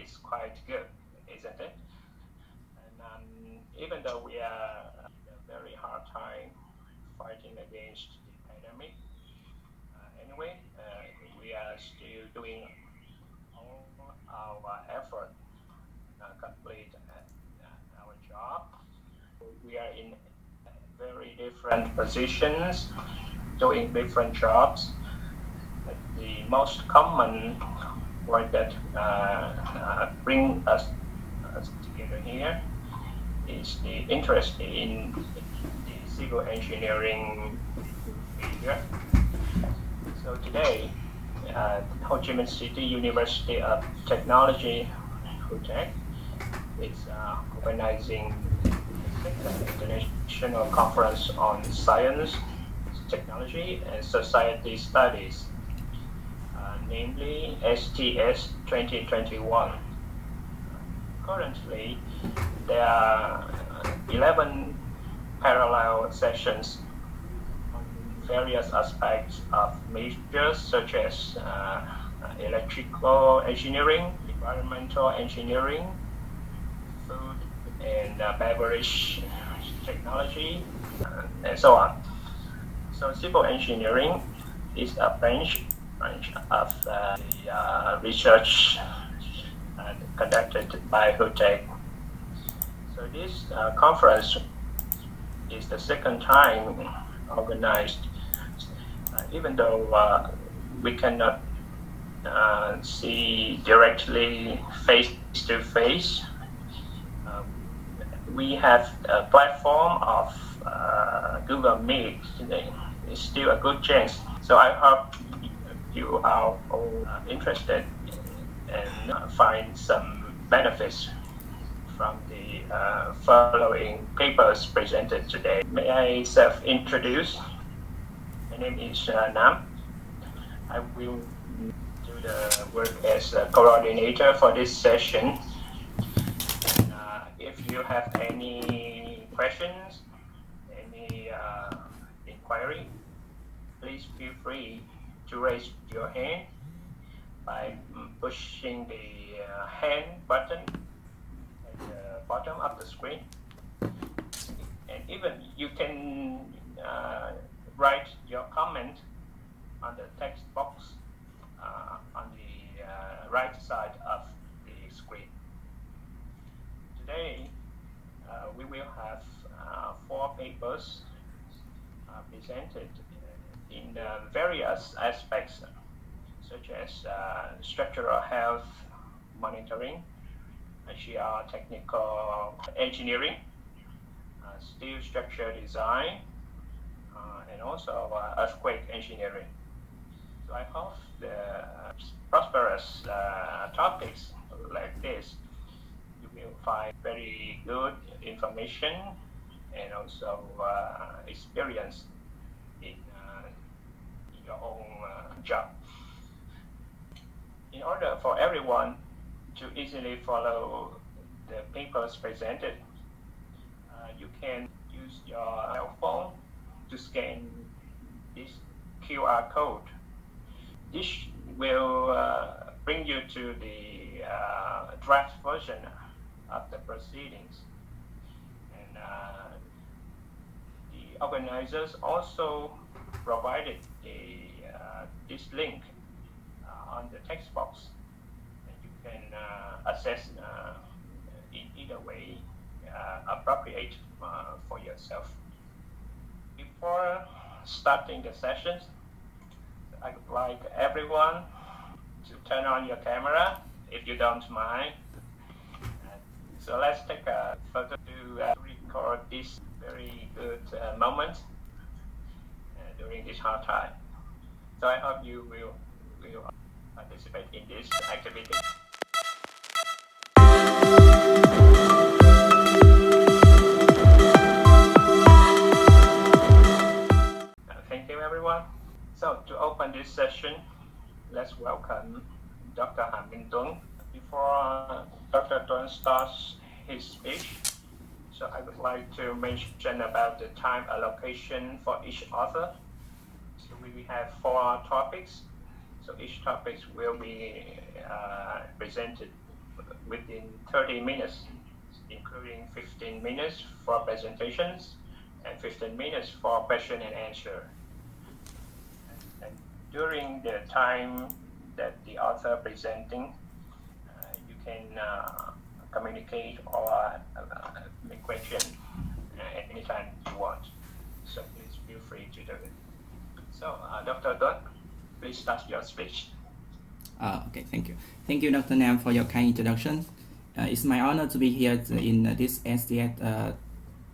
is quite good, isn't it? And even though we are a very hard time fighting against the pandemic, anyway, we are still doing all our effort complete our job. We are in very different positions, doing different jobs. The most common point that bring us together here is the interest in the civil engineering field. So today, Ho Chi Minh City University of Technology, HUTECH, is organizing the second international conference on science, technology, and society studies, namely STS 2021. Currently, there are 11 parallel sessions on various aspects of majors such as electrical engineering, environmental engineering, food and beverage technology, and so on. So civil engineering is a branch of the research conducted by HUTECH. So this conference is the second time organized, even though we cannot see directly face to face. We have a platform of Google Meet. It's still a good chance. So I hope you are all interested and find some benefits from the following papers presented today. May I self-introduce? My name is Nam. I will do the work as a coordinator for this session. If you have any questions, any inquiry, please feel free to raise your hand by pushing the hand button at the bottom of the screen. And even you can write your comment on the text box on the right side of the screen. Today, we will have 4 papers presented in various aspects, such as structural health monitoring, geotechnical engineering, steel structure design, and also earthquake engineering. So I hope the prosperous topics like this, you will find very good information and also experience in your own job. In order for everyone to easily follow the papers presented, you can use your cell phone to scan this QR code. This will bring you to the draft version of the proceedings. And the organizers also provided this link on the text box, and you can access in either way appropriate for yourself. Before starting the sessions, I would like everyone to turn on your camera if you don't mind. So let's take a photo to record this very good moment during this hard time. So I hope you will participate in this activity. Thank you, everyone. So to open this session, let's welcome Dr. Han Minh Tuấn. Before Dr. Tuấn starts his speech, so I would like to mention about the time allocation for each author. So we have 4 topics. So each topic will be presented within 30 minutes, including 15 minutes for presentations and 15 minutes for question and answer. And during the time that the author presenting, you can communicate or make question anytime you want. So please feel free to do it. So Dr. Tuấn, please start your speech. Okay, thank you. Thank you, Dr. Nam, for your kind introduction. It's my honor to be here in this STS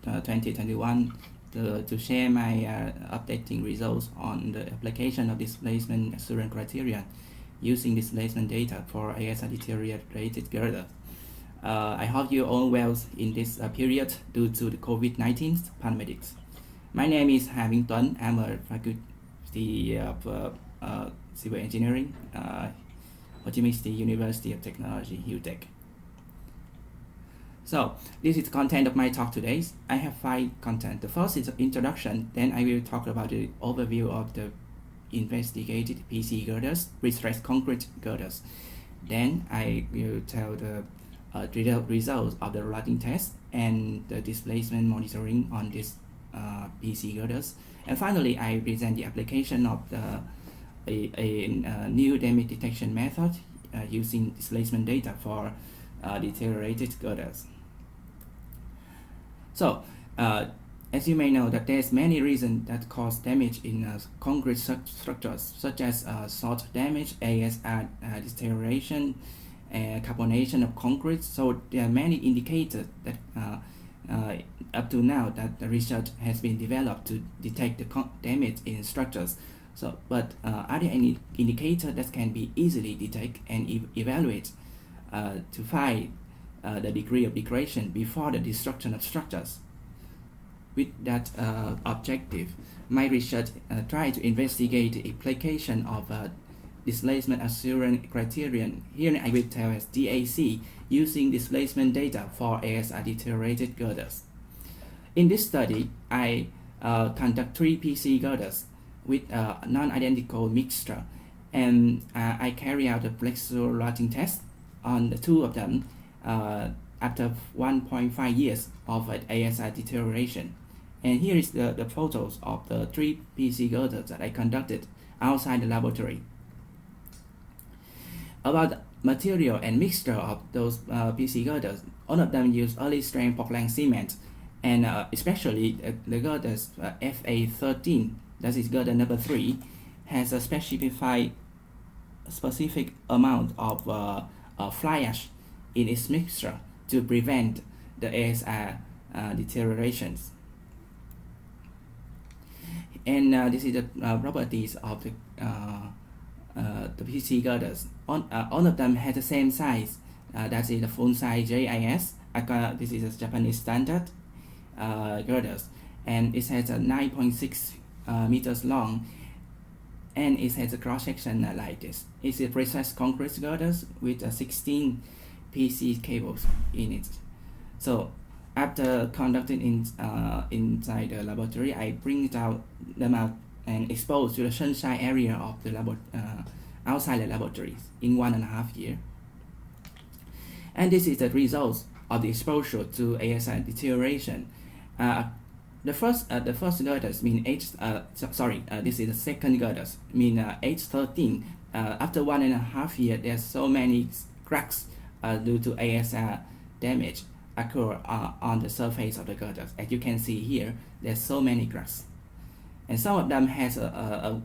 2021 to share my updating results on the application of displacement assurance criterion using displacement data for ASR deteriorated girder. I hope you all well in this period due to the COVID-19 pandemic. My name is Ha Minh Tuấn. I'm a faculty of civil engineering, Ho Chi Minh City University of Technology, HUTECH. So this is the content of my talk today. I have 5 content. The first is introduction. Then I will talk about the overview of the investigated PC girders, pre-stressed concrete girders. Then I will tell the results of the routing test and the displacement monitoring on these PC girders. And finally, I present the application of a new damage detection method using displacement data for deteriorated girders. So, as you may know, that there's many reasons that cause damage in concrete structures, such as salt damage, ASR deterioration, carbonation of concrete. So there are many indicators that up to now that the research has been developed to detect the damage in structures. So, but are there any indicators that can be easily detect and evaluate to find the degree of degradation before the destruction of structures? With that objective, my research tried to investigate the application of displacement assurance criterion. Here I will tell as DAC using displacement data for ASR deteriorated girders. In this study, I conduct 3 PC girders with a non-identical mixture, and I carry out a flexural routing test on the 2 of them after 1.5 years of ASR deterioration. And here is the photos of the 3 PC girders that I conducted outside the laboratory. About the material and mixture of those PC girders, all of them use early strength Portland cement, and especially the girders FA13, that is girder number 3, has a specific amount of fly ash in its mixture to prevent the ASR deteriorations. And this is the properties of the PC girders. All of them have the same size. That is the full size JIS. This is a Japanese standard girders, and it has a 9.6 meters long, and it has a cross section like this. It's a precise concrete girders with 16 PC cables in it. So after conducting inside the laboratory, I bring them out and expose to the sunshine area of the outside the laboratories in 1.5 years. And this is the result of the exposure to ASR deterioration. The first girders mean this is the second girders mean H13. After 1.5 years, there's so many cracks due to ASR damage occur on the surface of the girders. As you can see here, there's so many cracks, and some of them has a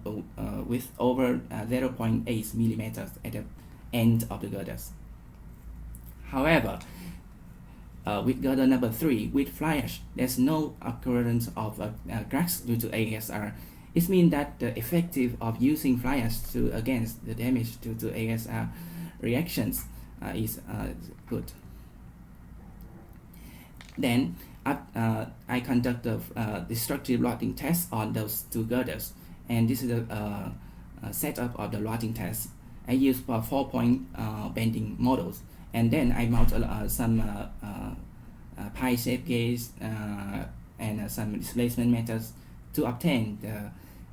width over 0.8 millimeters at the end of the girders. However, with girder number 3, with fly ash, there's no occurrence of cracks due to ASR. It means that the effective of using fly ash against the damage due to ASR reactions is good. Then I conduct the destructive routing test on those 2 girders, and this is the setup of the routing test. I use 4-point bending models, and then I mount some pie shape gauge and some displacement methods to obtain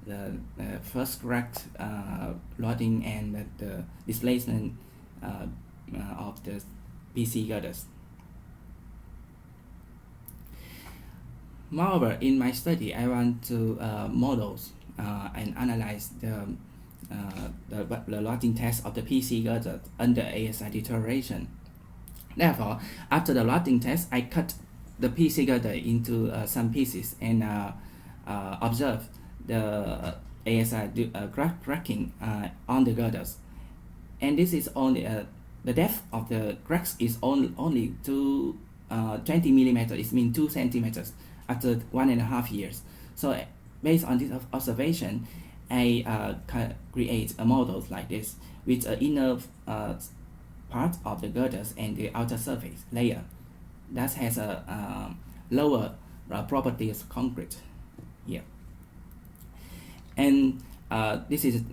the first correct routing and the displacement of the PC girders. Moreover, in my study, I want to model and analyze the loading test of the PC girder under ASI deterioration. Therefore, after the loading test, I cut the PC girder into some pieces and observe the ASI cracking on the girders. And this is only the depth of the cracks is only 20 millimeters. It means 2 centimeters after 1.5 years. So based on this observation, I create a model like this with an inner part of the girders and the outer surface layer that has a lower properties of concrete here. And this is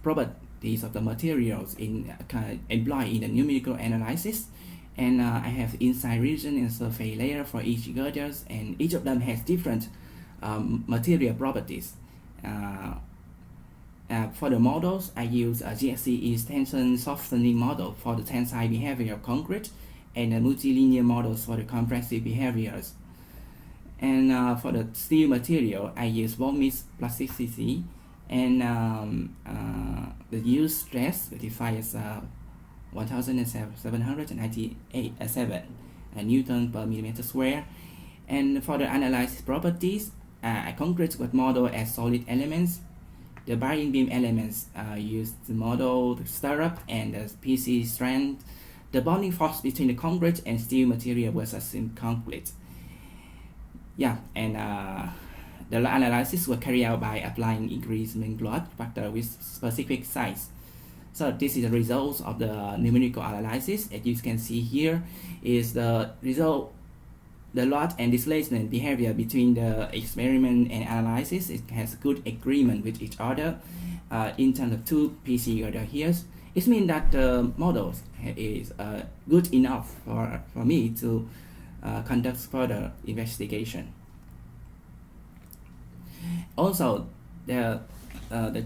properties of the materials employed in the numerical analysis. And I have inside region and surface layer for each girders, and each of them has different material properties. For the models, I use a GSCE tension softening model for the tensile behavior of concrete, and a multilinear models for the compressive behaviors. And for the steel material, I use bond mix plasticity, and the use stress defined as 1,797 Newton per millimeter square. And for the analysis properties, I concrete with model as solid elements. The bearing beam elements used to model the stirrup and the PC strength, the bonding force between the concrete and steel material versus concrete. Yeah, and the analysis was carried out by applying increasing load factor with specific size. So this is the results of the numerical analysis. As you can see here is the result, the load and displacement behavior between the experiment and analysis. It has good agreement with each other in terms of two PC girder here. It means that the model is good enough for me to conduct further investigation. Also, the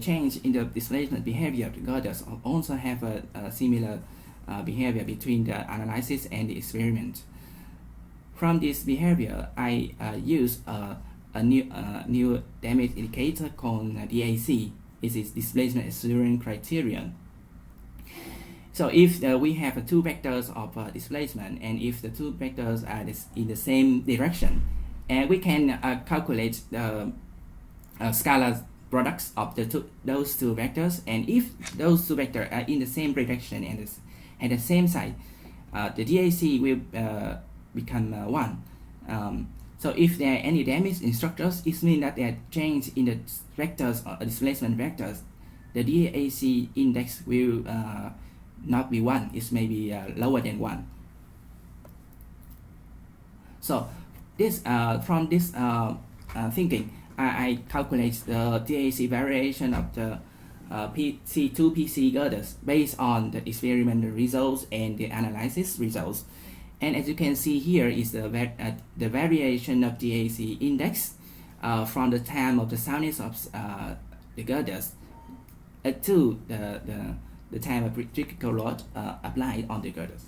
change in the displacement behavior of the girders also have a similar behavior between the analysis and the experiment. From this behavior, I use a new damage indicator called DAC. It is displacement assurance criterion. So if we have two vectors of displacement, and if the two vectors are in the same direction, and we can calculate the scalar products of those two vectors, and if those two vectors are in the same direction and at the same side, the DAC will become 1. So if there are any damage in structures, it means that there are change in the vectors or displacement vectors. The DAC index will not be 1, it may be lower than 1. So this from this thinking, I calculate the DAC variation of the two PC girders based on the experimental results and the analysis results. And as you can see here is the variation of DAC index from the time of the soundness of the girders to the time of critical load applied on the girders.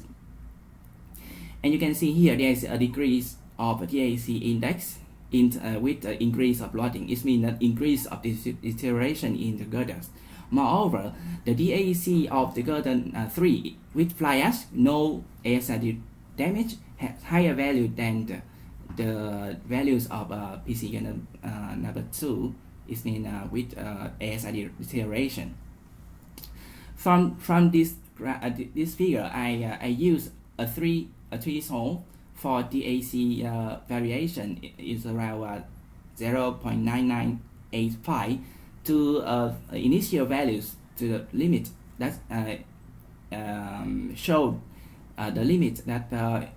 And you can see here there is a decrease of DAC index with the increase of loading. It means an increase of deterioration in the girders. Moreover, the DAC of the girder 3 with fly ash, no ASI damage, has higher value than the values of PC girder number 2. It means with ASI deterioration. From this figure, I use a threshold for DAC variation is around 0.9985 to initial values to the limit that show the limit that the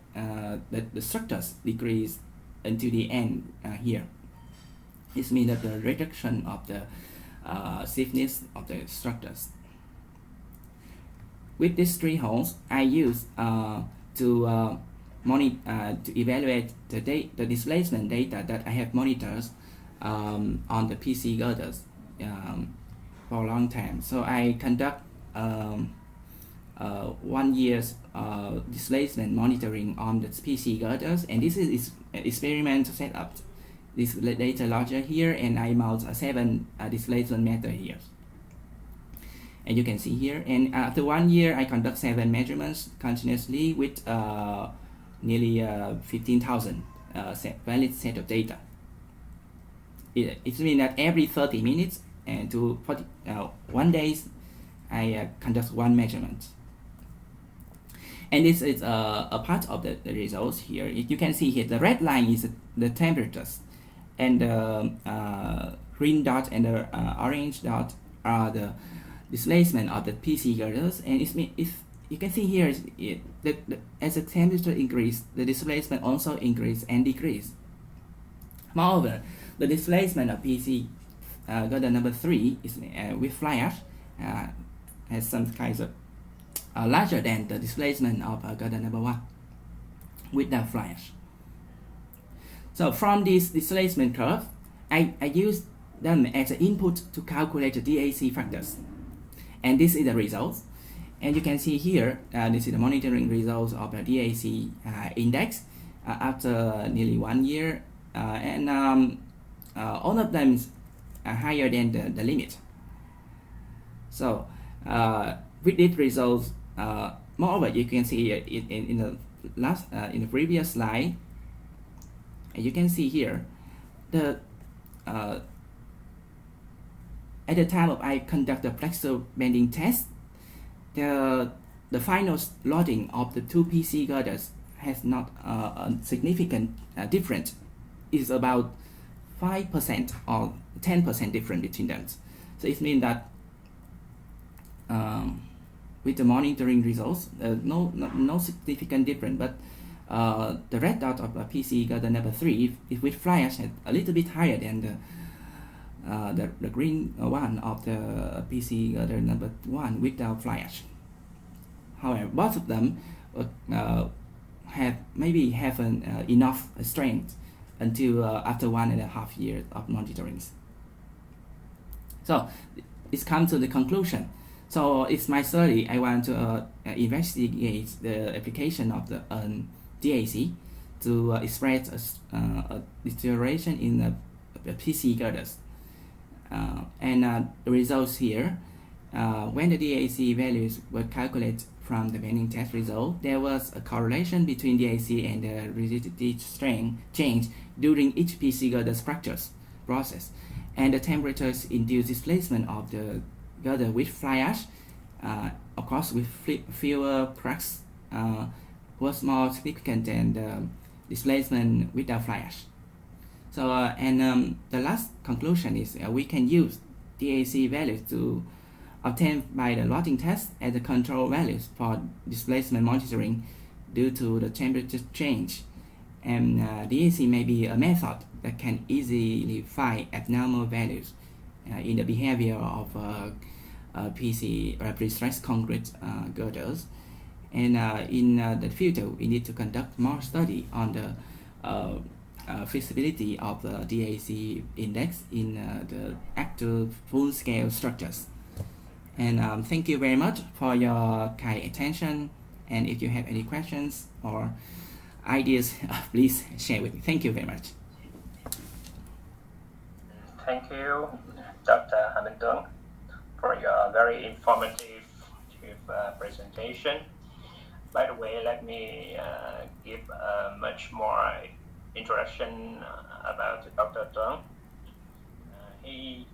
structures decrease until the end here. It means that the reduction of the stiffness of the structures. With these three holes, I use to evaluate the displacement data that I have monitored on the PC girders for a long time. So I conduct 1 year's displacement monitoring on the PC girders, and this is experiment setup. This data lodger here, and I mount a 7 displacement meter here. And you can see here, and after 1 year, I conduct 7 measurements continuously with nearly 15,000 valid set of data. It means that every 30 minutes and to 1 day, I conduct 1 measurement. And this is a part of the results here. You can see here, the red line is the temperatures, and the green dot and the orange dot are the displacement of the PC girders. And if you can see here, as the temperature increase, the displacement also increase and decrease. Moreover, the displacement of PC girder number 3 is with fly ash has some kinds of larger than the displacement of girder number 1 without fly ash. So from this displacement curve, I use them as an input to calculate the DAC factors. And this is the results. And you can see here, this is the monitoring results of the DAC index after nearly 1 year. And all of them are higher than the limit. So with these results, moreover, you can see in the previous slide, you can see here the at the time of I conduct the flexure bending test, the final loading of the 2 PC girders has not a significant difference. It's about 5% or 10% difference between them. So it means that with the monitoring results, no significant difference, but the red dot of PC girder number 3, if with fly ash, is a little bit higher than the green one of the PC girder number 1 without fly ash. However, both of them have enough strength until after 1.5 years of monitoring. So it's come to the conclusion. So it's my study. I want to investigate the application of the DAC to express a deterioration in the PC girders. And the results here, when the DAC values were calculated from the bending test result, there was a correlation between DAC and the rigidity strength change during each PC girder structures process, and the temperatures induced displacement of the girder with fly ash, of course with fewer cracks, was more significant than the displacement without fly ash. So the last conclusion is we can use DAC values to obtain by the loading test as the control values for displacement monitoring due to the temperature change. And DAC may be a method that can easily find abnormal values in the behavior of PC or pre-stressed concrete girders. And in the future, we need to conduct more study on the feasibility of the DAC index in the actual full-scale structures. And thank you very much for your kind attention. And if you have any questions or ideas, please share with me. Thank you very much. Thank you, Dr. Hamilton, for your very informative presentation. By the way, let me give much more introduction about Dr. Tung. He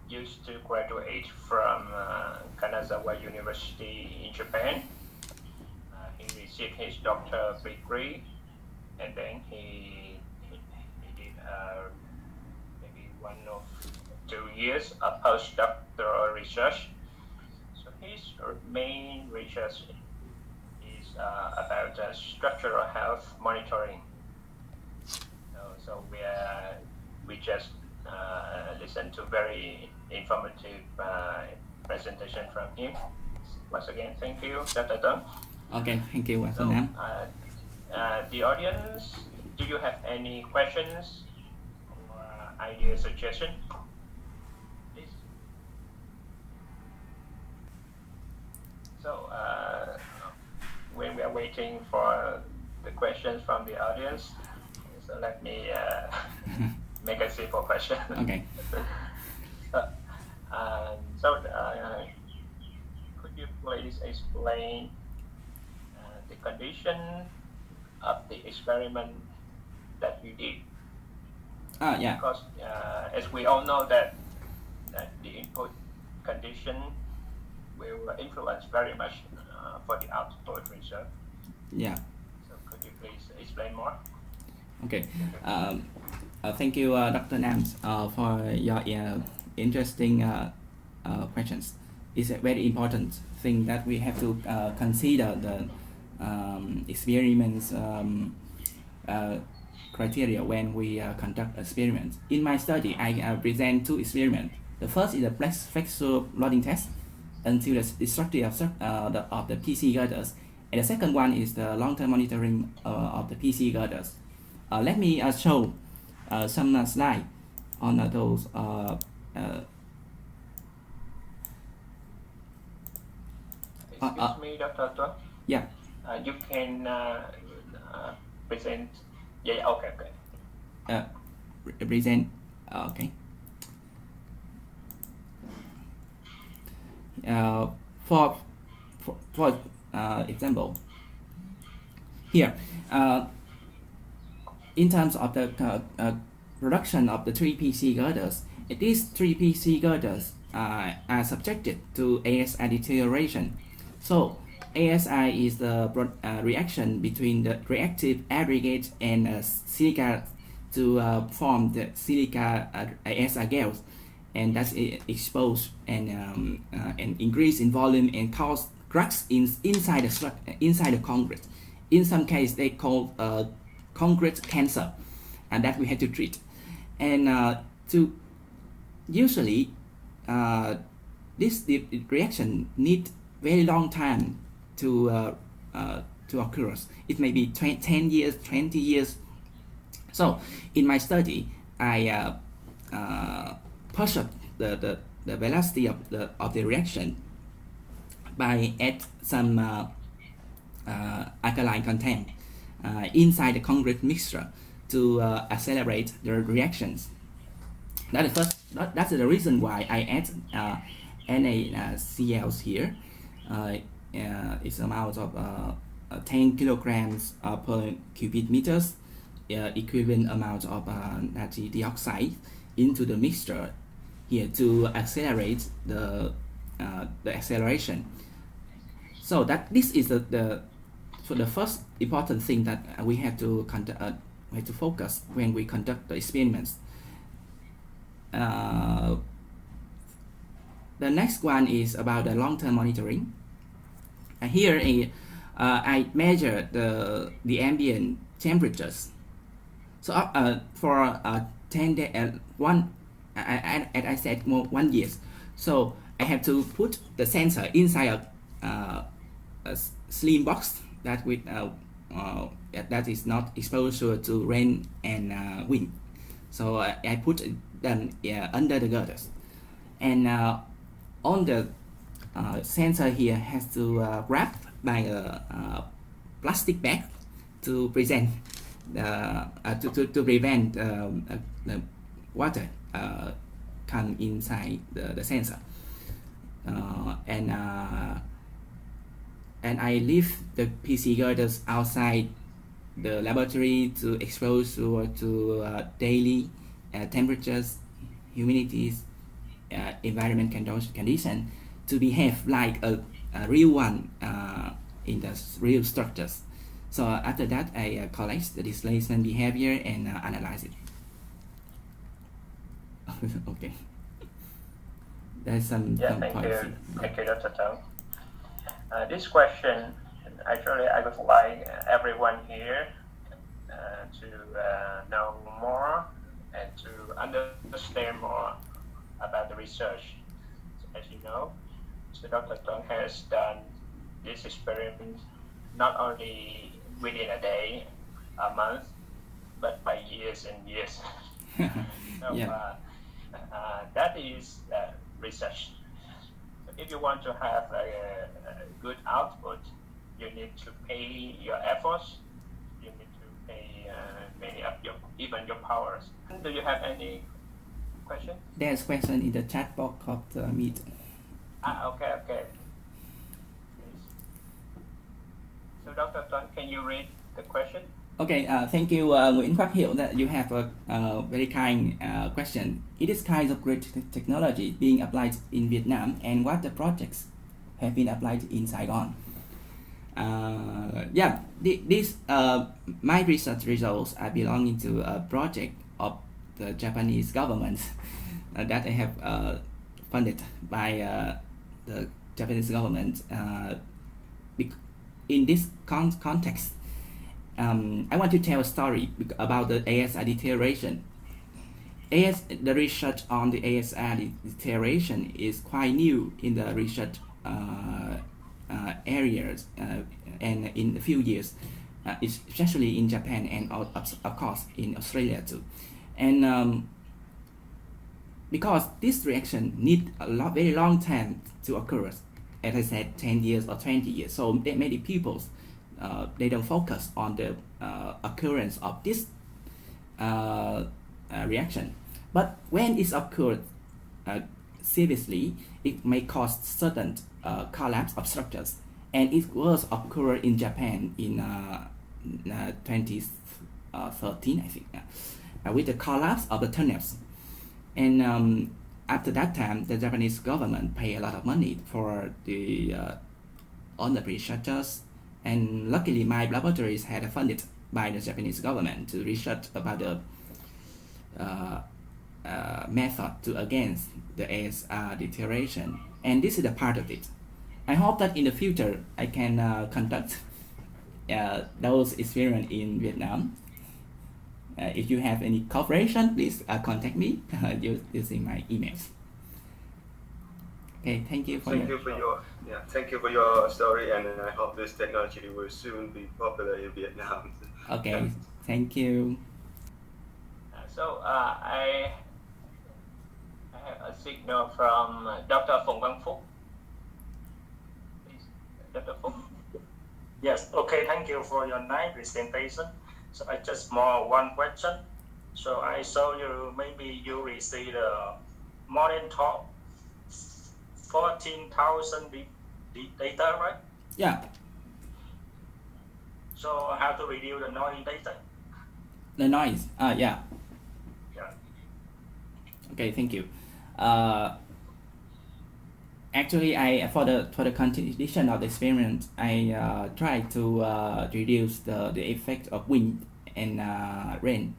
used to graduate from Kanazawa University in Japan. He received his doctorate degree, and then he did maybe 1 or 2 years of postdoctoral research. So his main research is about structural health monitoring. So we just listened to very informative presentation from him. Once again, thank you, Dr. Tung. Okay, thank you, So, the audience, do you have any questions or idea suggestion? Please. So waiting for the questions from the audience. So let me make a simple question. Okay. Could you please explain the condition of the experiment that you did? Yeah. Because as we all know that the input condition will influence very much for the output result. Yeah. So could you please explain more? Okay. Thank you, Dr. Nams, for your interesting questions. It's a very important thing that we have to consider the experiments criteria when we conduct experiments. In my study, I present two experiments. The first is the flexural loading test until the destructive of the PC girders, and the second one is the long-term monitoring of the PC girders. Let me show some slides on those. Excuse me, Dr. Tuan. Yeah. You can present. Yeah. Okay. Present. Okay. For example, here, in terms of the production of the 3 PC girders, these 3 PC girders are subjected to ASI deterioration. So ASI is the reaction between the reactive aggregate and silica to form the silica ASI gels, and that's exposed and increase in volume and cause cracks inside the concrete. In some cases, they call concrete cancer, and that we have to treat. And usually this reaction need very long time to occur. It may be 10 years, 20 years. So in my study, I push up the velocity of the reaction by add some alkaline content inside the concrete mixture to accelerate the reactions. That's the reason why I add NaCls here. It's amount of 10 kilograms per cubic meters, equivalent amount of nitric dioxide into the mixture here to accelerate the acceleration. So that this is the first important thing that we have to focus when we conduct the experiments. The next one is about the long-term monitoring. Here I measure the ambient temperatures. So for 10 days, as I said, 1 year. So I have to put the sensor inside a slim box that with that is not exposed to rain and wind. So I put them under the girders, and on the sensor here has to wrap by a plastic bag to prevent the water come inside the sensor, and I leave the PC girders outside the laboratory to expose to daily temperatures, humidities, environment condition to behave like a real one in the real structures. So after that, I collect the displacement behavior and analyze it. Okay. There's some thank you, Dr. Tang. This question, actually, I would like everyone here to know more and to understand more about the research. So as you know, so Dr. Tong has done this experiment not only within a day, a month, but by years and years. So, that is research. So if you want to have a good output, you need to pay pay your efforts. You need to pay many of even your powers. Do you have any question? There's question in the chat box of the meet. Okay. Please. So Dr. Tuan, can you read the question? Okay, thank you, Nguyễn Quang Hiệu, that you have a very kind question. It is kind of great technology being applied in Vietnam, and what the projects have been applied in Saigon. My research results are belonging to a project of the Japanese government that I have funded by the Japanese government. In this context, I want to tell a story about the ASR deterioration. The research on the ASR deterioration is quite new in the research areas and in a few years, especially in Japan and of course in Australia too. And because this reaction needs very long time to occur, as I said, 10 years or 20 years. So many people they don't focus on the occurrence of this reaction. But when it's occurred seriously, it may cause certain collapse of structures, and it was occurred in Japan in 2013, I think, with the collapse of the turnips. And after that time, the Japanese government paid a lot of money for the all the researchers, and luckily my laboratories had funded by the Japanese government to research about the method to against the ASR deterioration, and this is a part of it. I hope that in the future I can conduct those experiments in Vietnam. If you have any cooperation, please contact me using my emails. Okay, thank you for your story, and I hope this technology will soon be popular in Vietnam. Okay, thank you. So I have a signal from Dr. Phùng Văn Phúc. Please, Dr. Phúc. Yes, okay, thank you for your nice presentation. So I just one question. So I saw you, maybe you received more than 14,000 data, right? Yeah. So how to reduce the noise data? The noise, yeah. Yeah. Okay, thank you. Actually, for the continuation of the experiment, I try to reduce the effect of wind and rain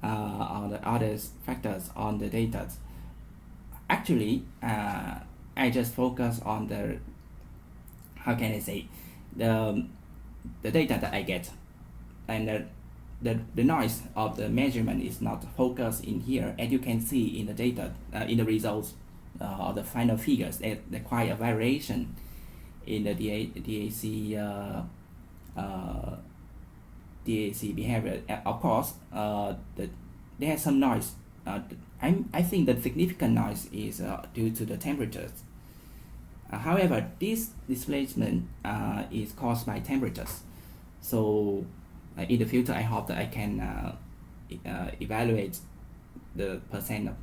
or the other factors on the data. Actually, I just focus on the, how can I say, the data that I get, and the noise of the measurement is not focused in here. As you can see in the data, in the results of the final figures, there quite a variation in the DAC behavior. Of course, there's some noise. I think the significant noise is due to the temperatures. However, this displacement is caused by temperatures. So in the future, I hope that I can evaluate the percent of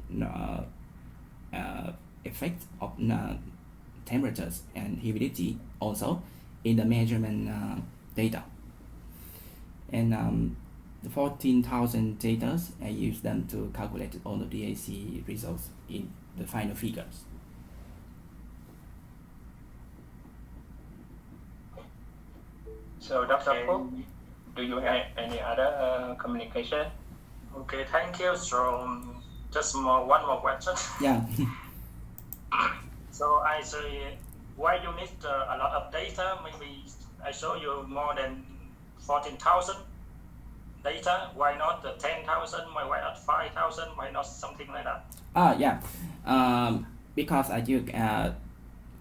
effect of temperatures and humidity also in the measurement data. And the 14,000 data, I use them to calculate all the DAC results in the final figures. So Dr. Phúc, do you have any other communication? Okay, thank you. So just one more question. Yeah. So I say, why you need a lot of data? Maybe I show you more than 14,000 data. Why not the 10,000? Why not 5,000? Why not something like that? Yeah. Because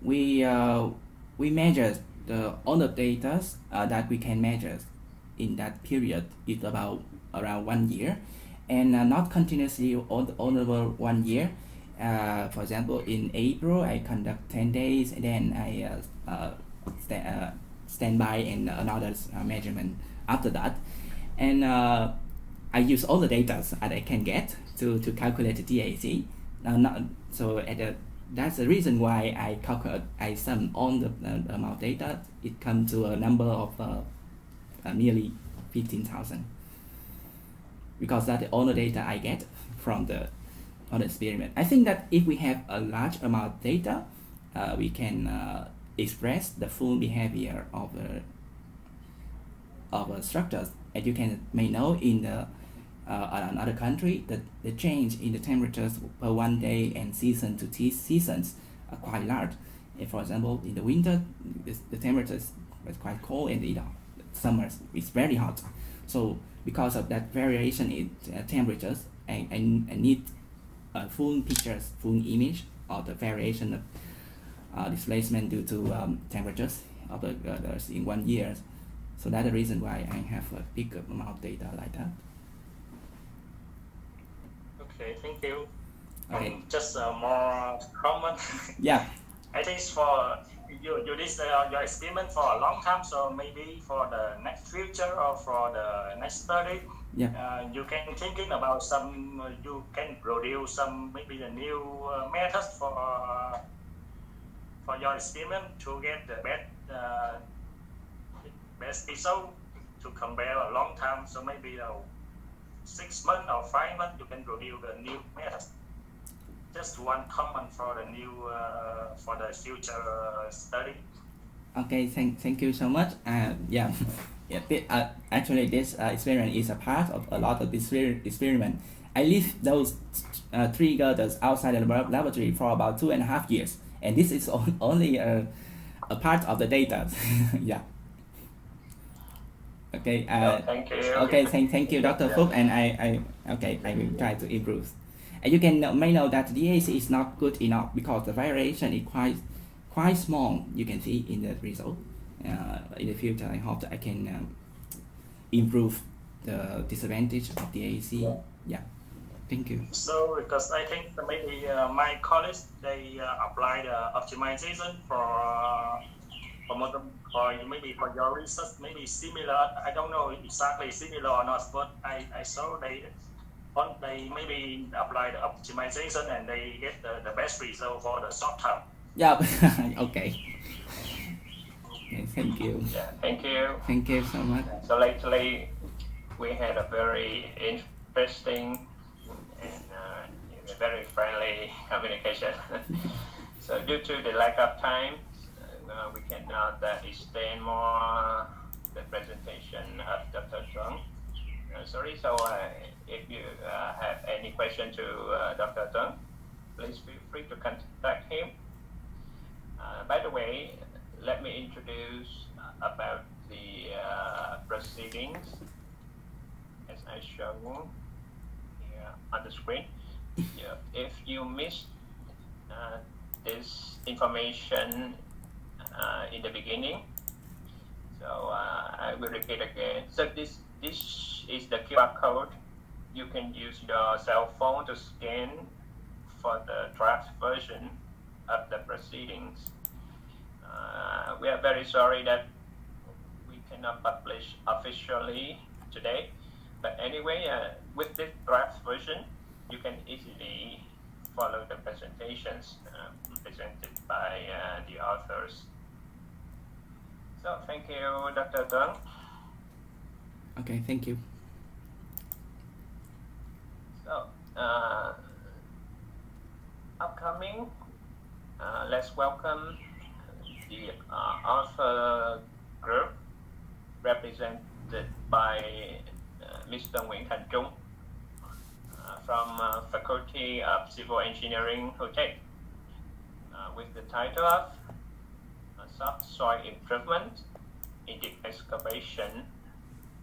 we measure all the data that we can measure in that period is about around 1 year, and not continuously over 1 year. For example, in April I conduct 10 days, and then I standby and another measurement after that. And I use all the data that I can get to calculate the DAC. That's the reason why I sum all the amount of data. It comes to a number of nearly 15,000. Because that's all the data I get from the experiment. I think that if we have a large amount of data, we can express the full behavior of structures. As you may know, in another country, the change in the temperatures per one day and season to seasons are quite large. For example, in the winter, the temperature is quite cold, and in the summer it's very hot. So because of that variation in temperatures, I need full pictures, full image of the variation of displacement due to temperatures of the Earth in 1 year. So that's the reason why I have a big amount of data like that. Okay, thank you. Okay. Just more comment. Yeah. I think for you did your experiment for a long time, so maybe for the next future or for the next study, yeah. You can thinking about some. You can produce some maybe the new methods for your experiment to get the best result to compare a long time. So maybe 6 months or 5 months you can produce the new methods. Just one comment for the new for the future study. Okay, thank you so much. Yeah, actually this experiment is a part of a lot of this experiment. I leave those 3 girders outside the laboratory for about 2.5 years, and this is only a part of the data. Yeah. Okay. Thank you. Okay, thank you, Dr. Phúc, and I will try to improve. And you may know that the DAC is not good enough because the variation is quite small. You can see in the result. In the future, I hope that I can improve the disadvantage of the DAC. Yeah. Thank you. So because I think that maybe my colleagues they apply the optimization for maybe for your research maybe similar. I don't know exactly similar or not, but I saw they maybe apply the optimization and they get the best result for the short term. Yeah. Okay. Thank you. Yeah, thank you. Thank you so much. So lately, we had a very interesting and very friendly communication. So due to the lack of time, we cannot extend more the presentation of Dr. Trung. Sorry, so if you have any question to Dr. Trung, please feel free to contact him. By the way, let me introduce about the proceedings as I show here on the screen. Yeah, if you missed this information in the beginning, so I will repeat again. So this is the QR code. You can use your cell phone to scan for the draft version of the proceedings. We are very sorry that we cannot publish officially today, but anyway, with this draft version, you can easily follow the presentations presented by the authors. So thank you, Dr. Trung. Okay, thank you. So upcoming, let's welcome the author group represented by Mr. Nguyễn Thành Trung from Faculty of Civil Engineering, HUTECH, with the title of Soft Soil Improvement in Deep Excavation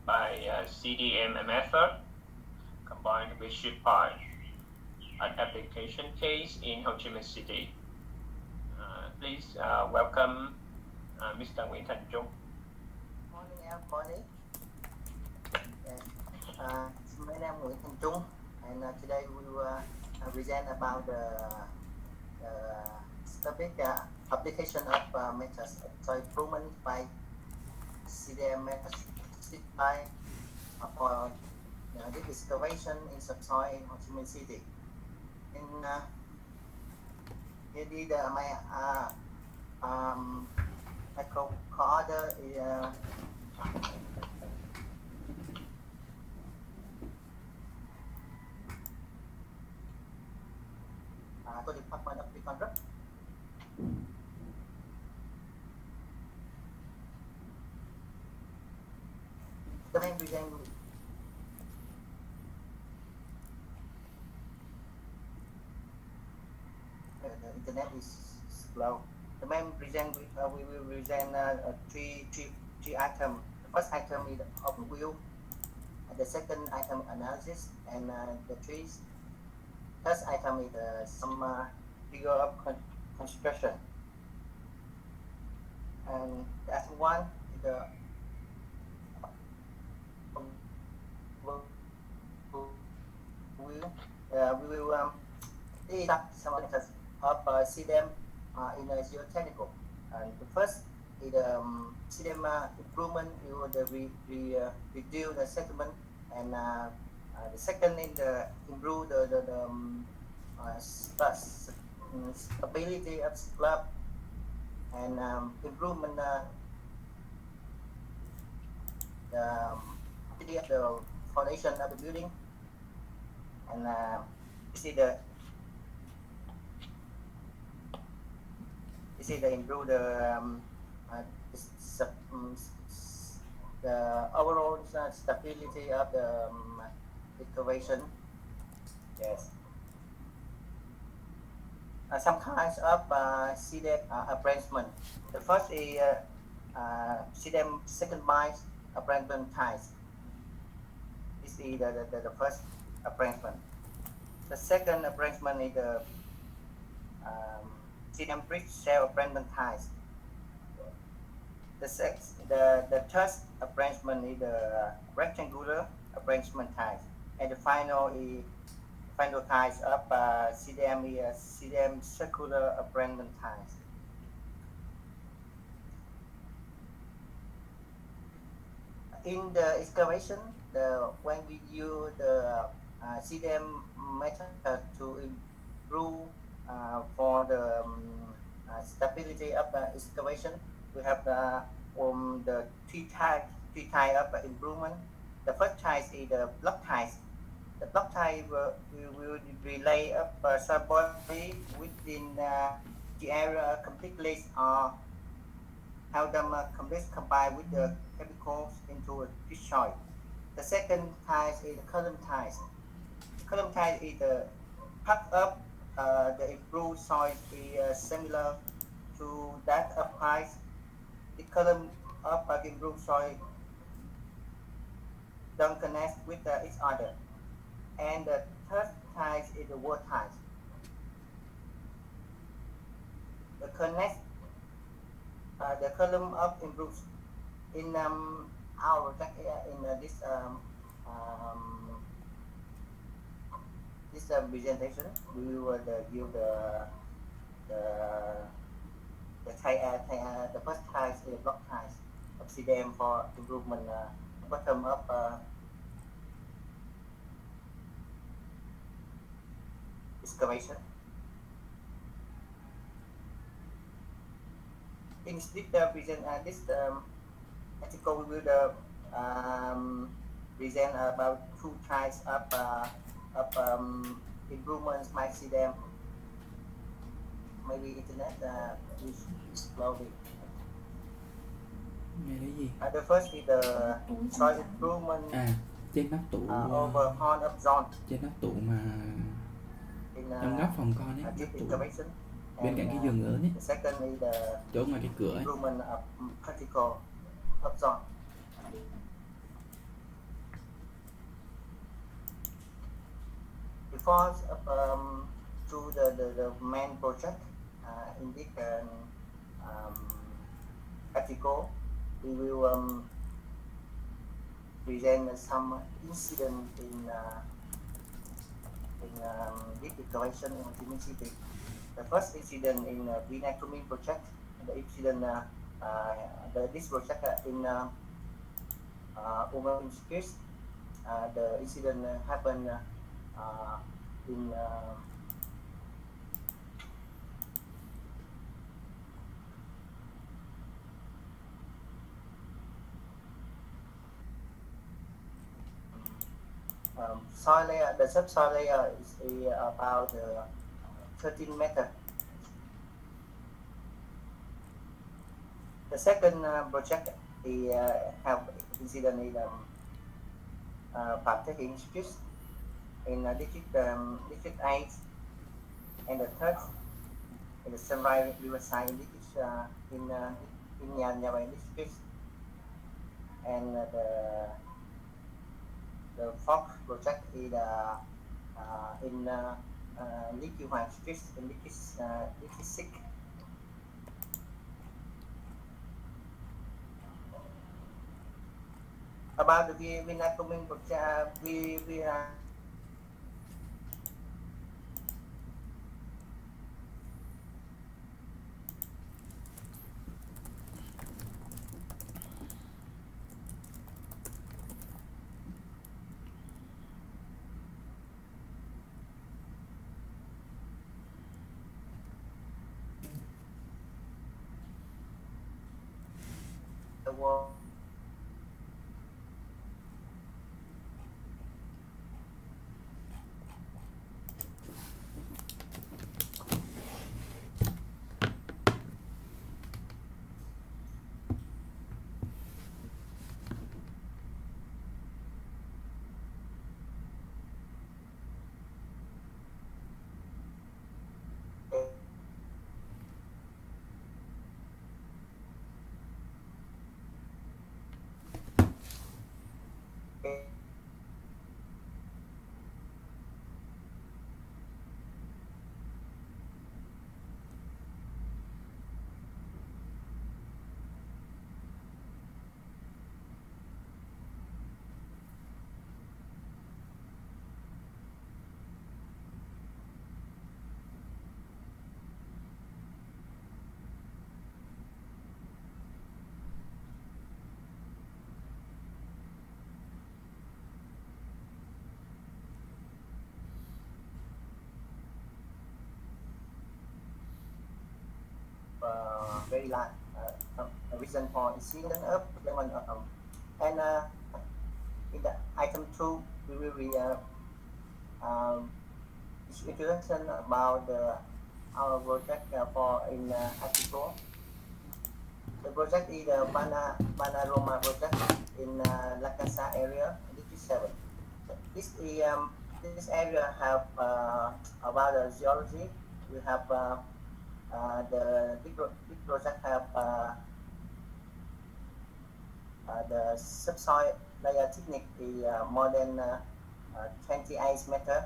by CDM method combined with ship pipe, an application case in Ho Chi Minh City. Please welcome Mr. Nguyễn Thành Trung. Morning, everybody. My name is Nguyễn Thành Trung, and today we will present about the topic application of methods of soil improvement by CDM method by for this excavation in subsoil in Ho Chi Minh City. In here my co-order is to Department of Reconstruction. The main reason the internet is slow. The main reason we will present three items. The first item is overview, the second item analysis, and the third item is some figure of construction. And the item one is the we will deduct some of CDM in a geotechnical. And the first is the CDM improvement. We will reduce the settlement, and the second is the improve the stability of slab, and improvement the foundation of the building, and you see the improve the overall stability of the excavation. Yes. Some kinds of CDM arrangement. The first is CDM second bind arrangement ties. This is the first arrangement. The second arrangement is the CDM bridge cell arrangement ties. The third arrangement is the rectangular arrangement ties, and the final ties of CDM is CDM circular arrangement ties. In the excavation, when we use the CDM method to improve for the stability of the excavation, we have the three type of improvement. The first type is the block ties. The block type will relay up soil body within the area completely, or have them completely combined with the chemicals into a rich soil. The second type is the column ties. The column type is the pack up the improved soil is similar to that of ties. The column of the improved soil don't connect with each other. And the third type is the word type. The connect the column of improved in our this presentation. We will give the first type is the block type of CDM for improvement bottom up excavation. In this article, we will present about two types of improvements by CDM. Maybe internet is slowly. The first is the soil improvement trên nắp tủ over horn of zone. Trên nắp tủ mà trong góc phòng con ấy, nắp tủ bên cạnh cái giường lớn ấy, chỗ ngoài cái cửa ấy. Before to the main project in this article, we will present some incident in this excavation in Ho Chi Minh City. The first incident in Vinacoming project, the incident this project in Uman Street, the incident happened in soil layer. The subsoil layer is about 13 meters. The second project have incident in Partaking Street in district 8, and the third in the Sunrise Riverside in Nha Trang district, and the fourth project is in Lý Chiêu Hoàng Street in district 6. About the Vietnamese project, we the world. Very large reason for incident of lemon and in the item 2 we will be introduction about our project for in article. The project is the Panorama project in La Casa area, District 7. This area have about the geology. We have the big project have the subsoil layer technique is more than 28 meters.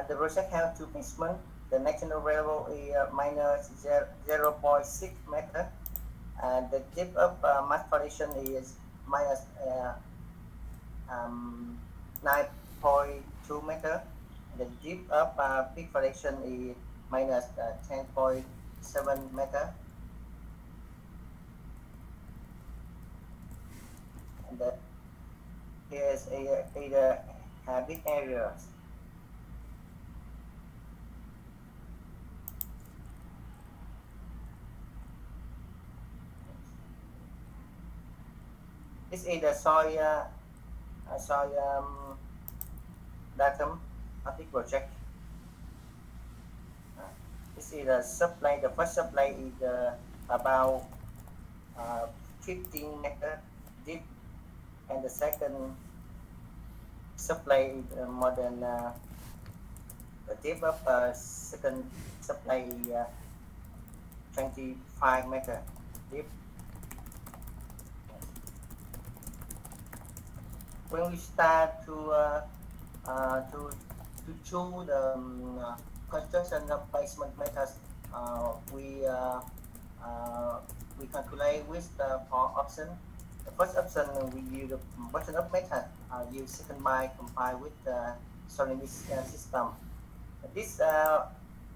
The project have two basement. The national level is minus 0.6 meter, and the depth of mass foundation is minus 9.2 meter. The depth of peak foundation is minus 10.7 meter. And here is a big area. This is the soil datum of the project. This is the supply. The first supply is about 15 meter deep, and the second supply is more than the depth of second supply is 25 meter deep. When we start to choose the construction of basement methods, we calculate with the four options. The first option we use the bottom up method, use second by compile with the Solidus system. This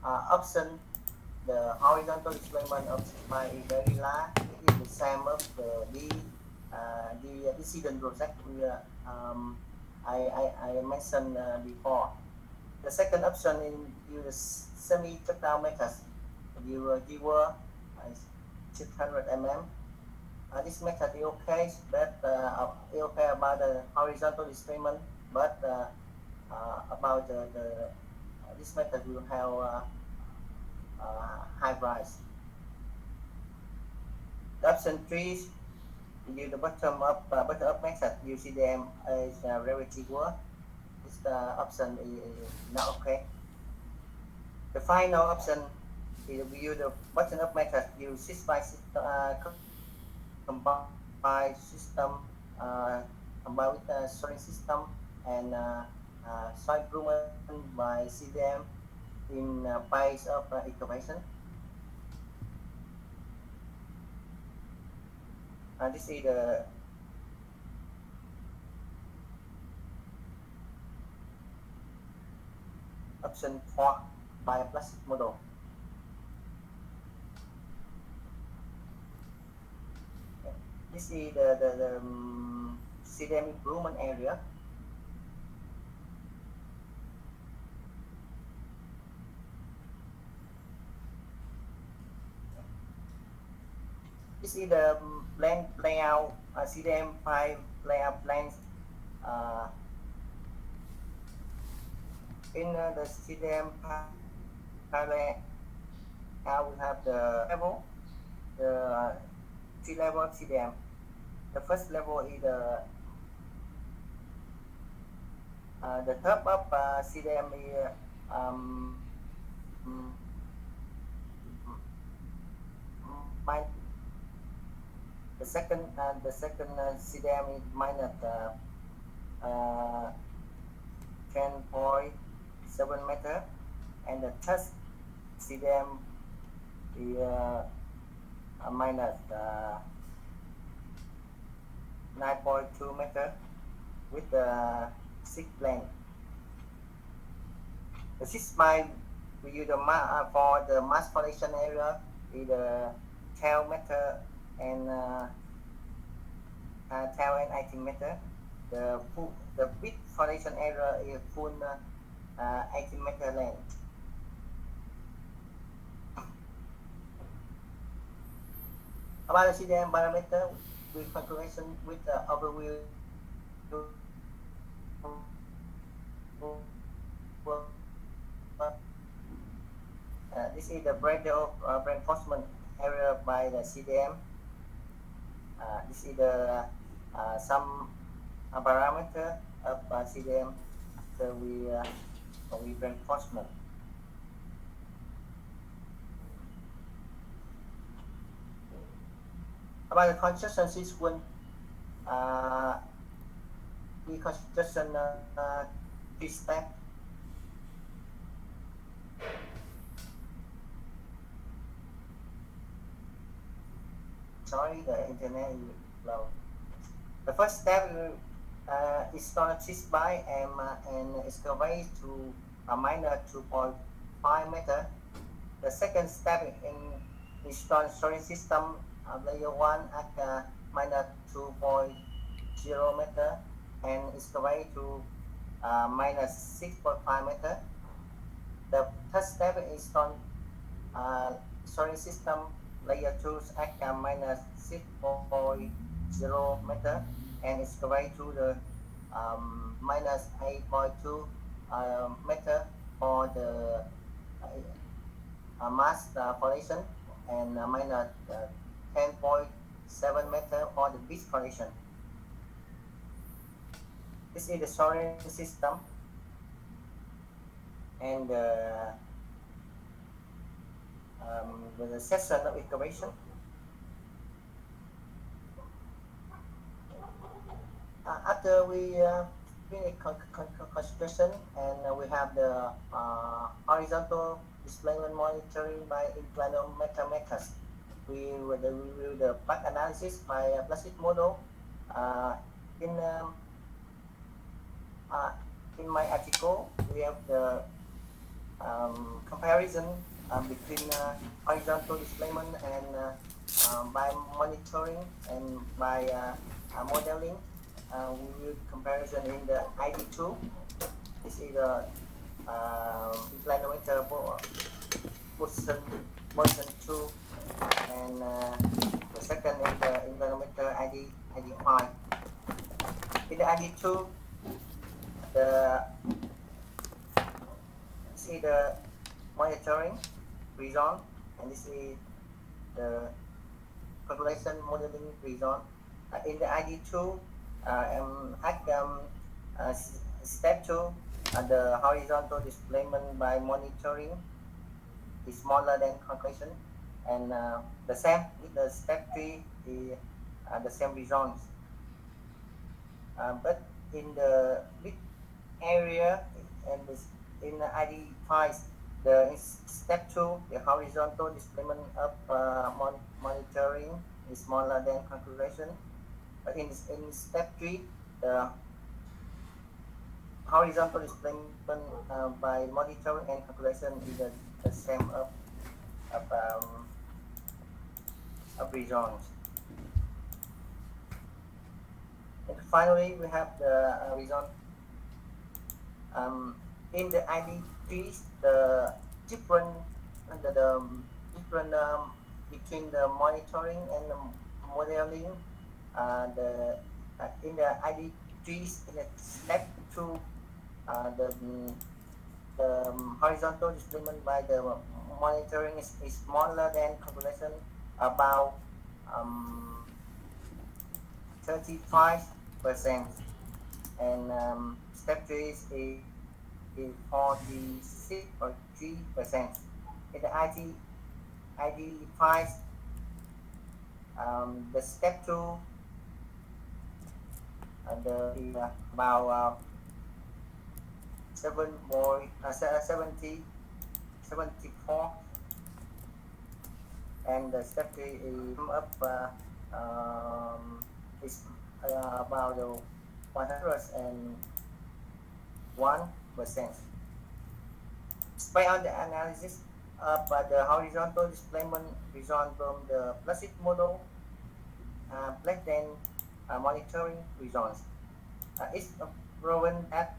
option, the horizontal displacement of sigma is very large. It is the same of the incident project I mentioned before. The second option is use semi-drop-down method. You giver 600 mm. This method is okay, but is okay about the horizontal displacement, but about this method will have high price. The option 3 use the bottom up method. You see them as relative work. This option is not okay. The final option is use the bottom up method. Use 6x combined system combined with sorting system and soil improvement by CDM in phase of excavation. This is the option 4 by plastic model. This is the CDM improvement area. This is the plan layout, CDM 5 layout plans. In the CDM 5 layout, we have the level, the 3 level of CDM. The first level is the top of CDM is the second CDM is minus 10.7 meter, and the third CDM is minus 9.2 meter with the 6 plane. The 6 mile we use the for the mass foundation area is the 12 meter and 12 and 18 meter. The width foundation area is full 18 meter length. About the CDM parameter with configuration with the overview. This is the breakdown of reinforcement area by the CDM. This is the some parameter of CDM after we reinforcement. About the construction sequence, the construction 3 steps. Sorry, the internet is slow. The first step is start 6 by and excavate to a minor 2.5 meter. The second step in install storage system layer 1 at minus 2.0 meter and excavate to minus 6.5 meter. The third step is install storage system layer 2 at minus 6.0 meter and excavate to the minus 8.2 meter for the mass foundation and minus 10.7 meter for the beach foundation. This is the storage system and the section of excavation. After we finish construction and we have the horizontal displacement monitoring by inclinometer methods. We will do the path analysis by a plastic model. In my article, we have the comparison between horizontal displacement and by monitoring and by modeling. We will comparison in the ID2. This is the inclinometer motion 2, and the second is the inclinometer ID5. In the ID2, this is the monitoring result, and this is the calculation modeling result. In the ID2, at step 2, the horizontal displacement by monitoring is smaller than calculation, and the same with the step 3 is the same results. But in the big area and in the ID5, the step 2, the horizontal displacement of monitoring is smaller than calculation. But in step 3, the horizontal displacement by monitoring and calculation is the same of results. And finally, we have the result. In the ID3, the different between the monitoring and the modeling. In the ID3, in the step 2, the horizontal displacement by the monitoring is smaller than calculation, about 35%, and step 3 is 46 or 3%. In the ID5, the step 2 about 74, and the step 3 is is about 101%. Based on the analysis of the horizontal displacement result from the placid model, less than monitoring results. It's proven that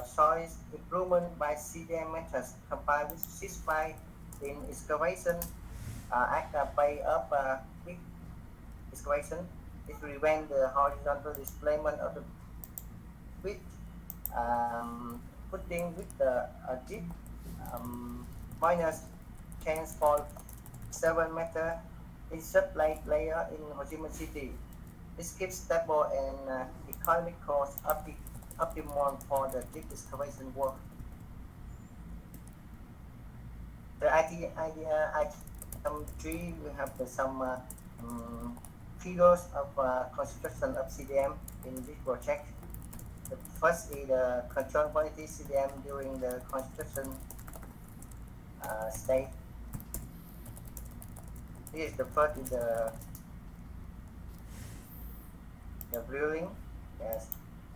soil improvement by CDM methods combined with CISPI in excavation act by up big excavation. It prevents the horizontal displacement of the pit, putting with the deep minus 10.7 meter in sublate layer in Ho Chi Minh City. This keeps stable and economic cost optimal for the deep excavation work. The item 3, we have some figures of construction of CDM in this project. The first is the control quality CDM during the construction stage. This is the first is the drilling, yes,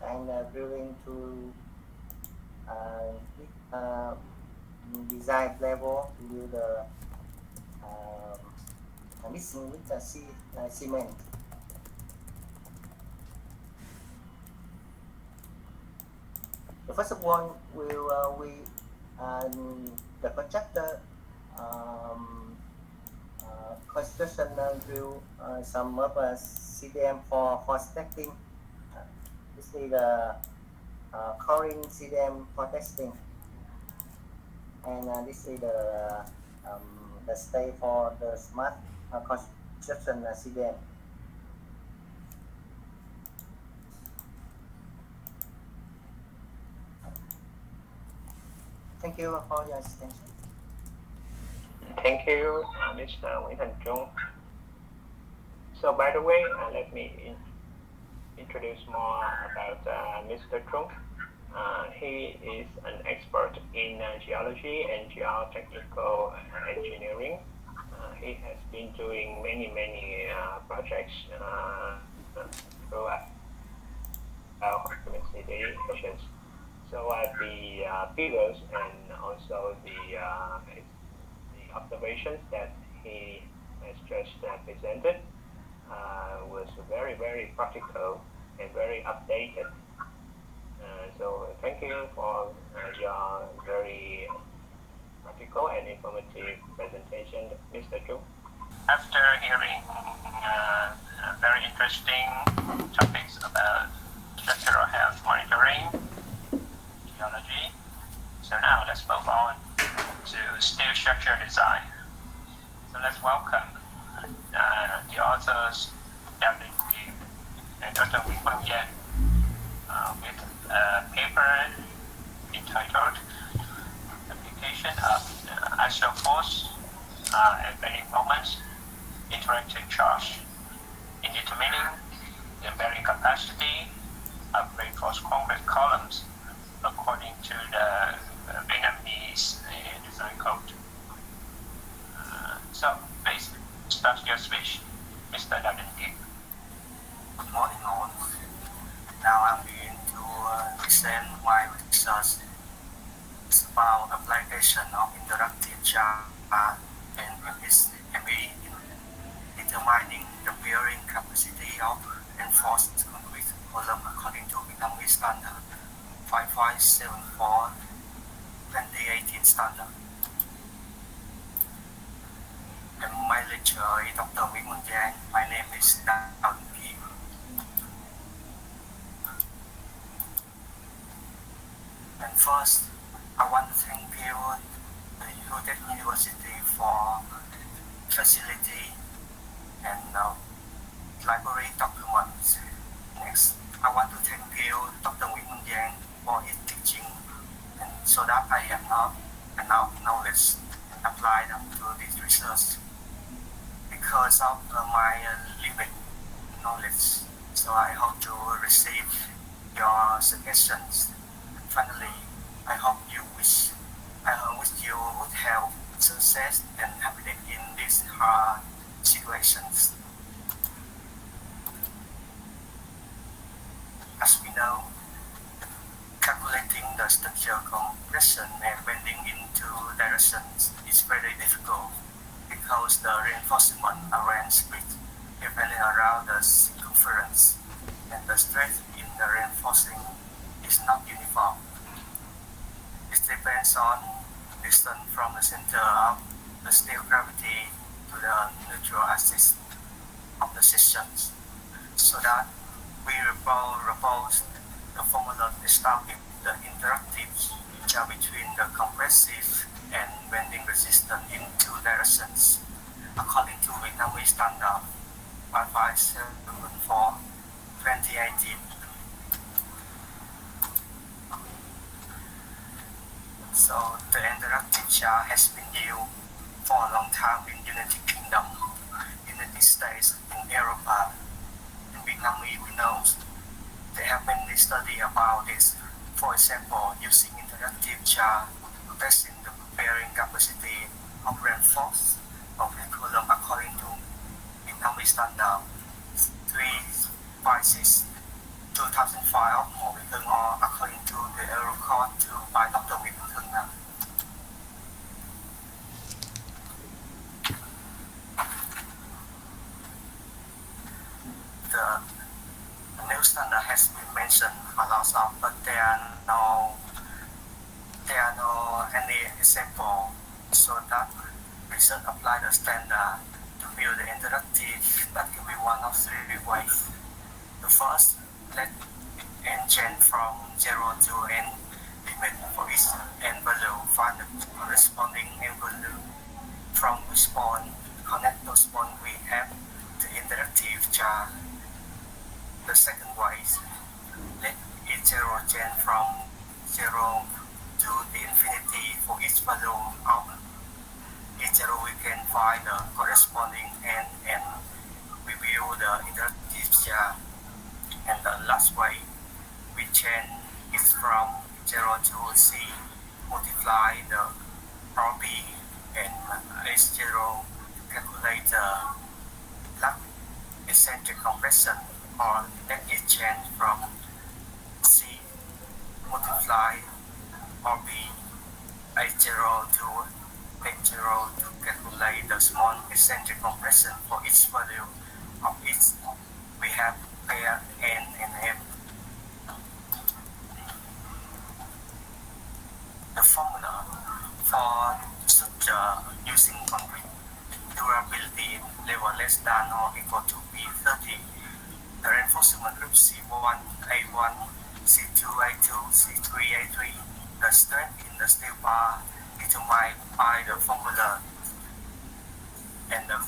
and drilling to design level to do the mixing with the cement. The first one the contractor construction drill some of CDM for stacking. This is the coring CDM for testing, and this is the stay for the smart construction CDM. Thank you for your attention. Thank you, Mr. Nguyễn Thành Trung. So, by the way, let me introduce more about Mr. Trung. He is an expert in geology and geotechnical engineering. He has been doing many projects throughout our city regions. So the figures and also the observations that he has just presented was very, very practical and very updated. So thank you for your very practical and informative presentation, Mr. Chu. After hearing very interesting topics about structural health monitoring, geology, so now let's move on to steel structure design. So let's welcome the authors, Dr. Kim and Dr. Wing Yen, with a paper entitled Application of Axial Force at Bending Moments, Interactive Charge in determining the bearing capacity of reinforced concrete columns according to the Vietnamese design code. So please start your speech, Mr. Dr. Kim. Good morning all. Now I'm going to present my research. It's about application of interactive charge and ME in determining the bearing capacity of reinforced concrete column according to Vietnamese standard 5574 2018 standard. And my lecturer is Dr. Wing Yen. My name is Dr. Kim. And first, I want to thank you, the HUTECH University, for facility and library documents. Next, I want to thank you, Dr. Wing Yen, for his teaching, and so that I have enough knowledge and apply them to this research. Because of my limited knowledge, so I hope to receive your suggestions. Finally, I wish you would have success and happiness in these hard situations. As we know, calculating the structure compression and bending in two directions is very difficult because the reinforcement arrange split depending around the circumference, and the strength in the reinforcing is not uniform. It depends on distance from the center of the steel gravity to the neutral axis of the sections, so that we propose the formula to establish the interactive charge between the compressive and bending resistance in two directions according to Vietnamese standard 5574 2018. So the interactive charge has been used for a long time in United Kingdom, United States, in Europe. In Vietnam, we know there have many studies about this. For example, using interactive charge to test the bearing capacity of reinforced concrete column according to Vietnamese standard 356 2005 of Hồ Việt Hưng, or according to the Euro Code 2 by Dr. Việt Hưng. The new standard has been mentioned a lot of, but there are no any example, so that we should apply the standard to build the interactive. That can be one of three ways. The first, let n change from 0 to n limit for each n value, find the corresponding n value from which point connect those points we have the interactive charge. The second way is let E0 change from 0 to the infinity for each value of E0. We can find the corresponding n and we build the interactive charge. And the last way, we change it from 0 to C, multiply the RB and H0 to calculate the lap eccentric compression, or let it change from C, multiply RB H0 to H0 to calculate the small eccentric compression for each value of each. We have pair N and M. The formula for structure using concrete durability level less than or equal to P30. The reinforcement group C1, A1, C2, A2, C3, A3. The strength in the steel bar determined by the formula, and the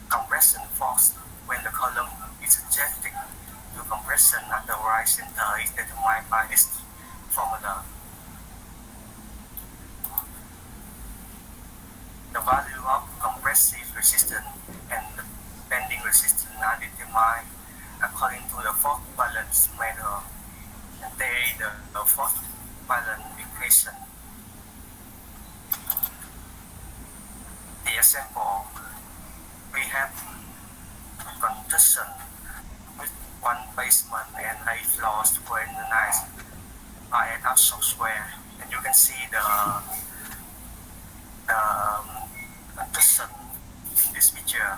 compression force when the column is subjected to compression at the right center is determined by this formula. The value of compressive resistance and the bending resistance are determined according to the force balance method, and they the force balance equation. The example, we have construction with one basement and 8 floors organized by an outsourced software, and you can see the construction in this picture.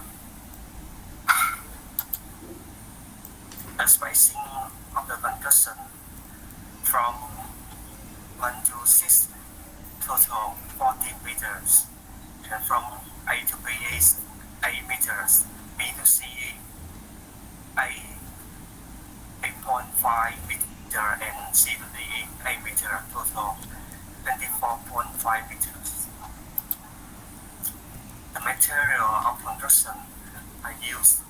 The spacing of the construction from 1 to 6 total 40 meters, and from A to B is 8 meters, B to C 8.5 meter, and C to D 8 meter, total 24.5 meters. The material of construction I use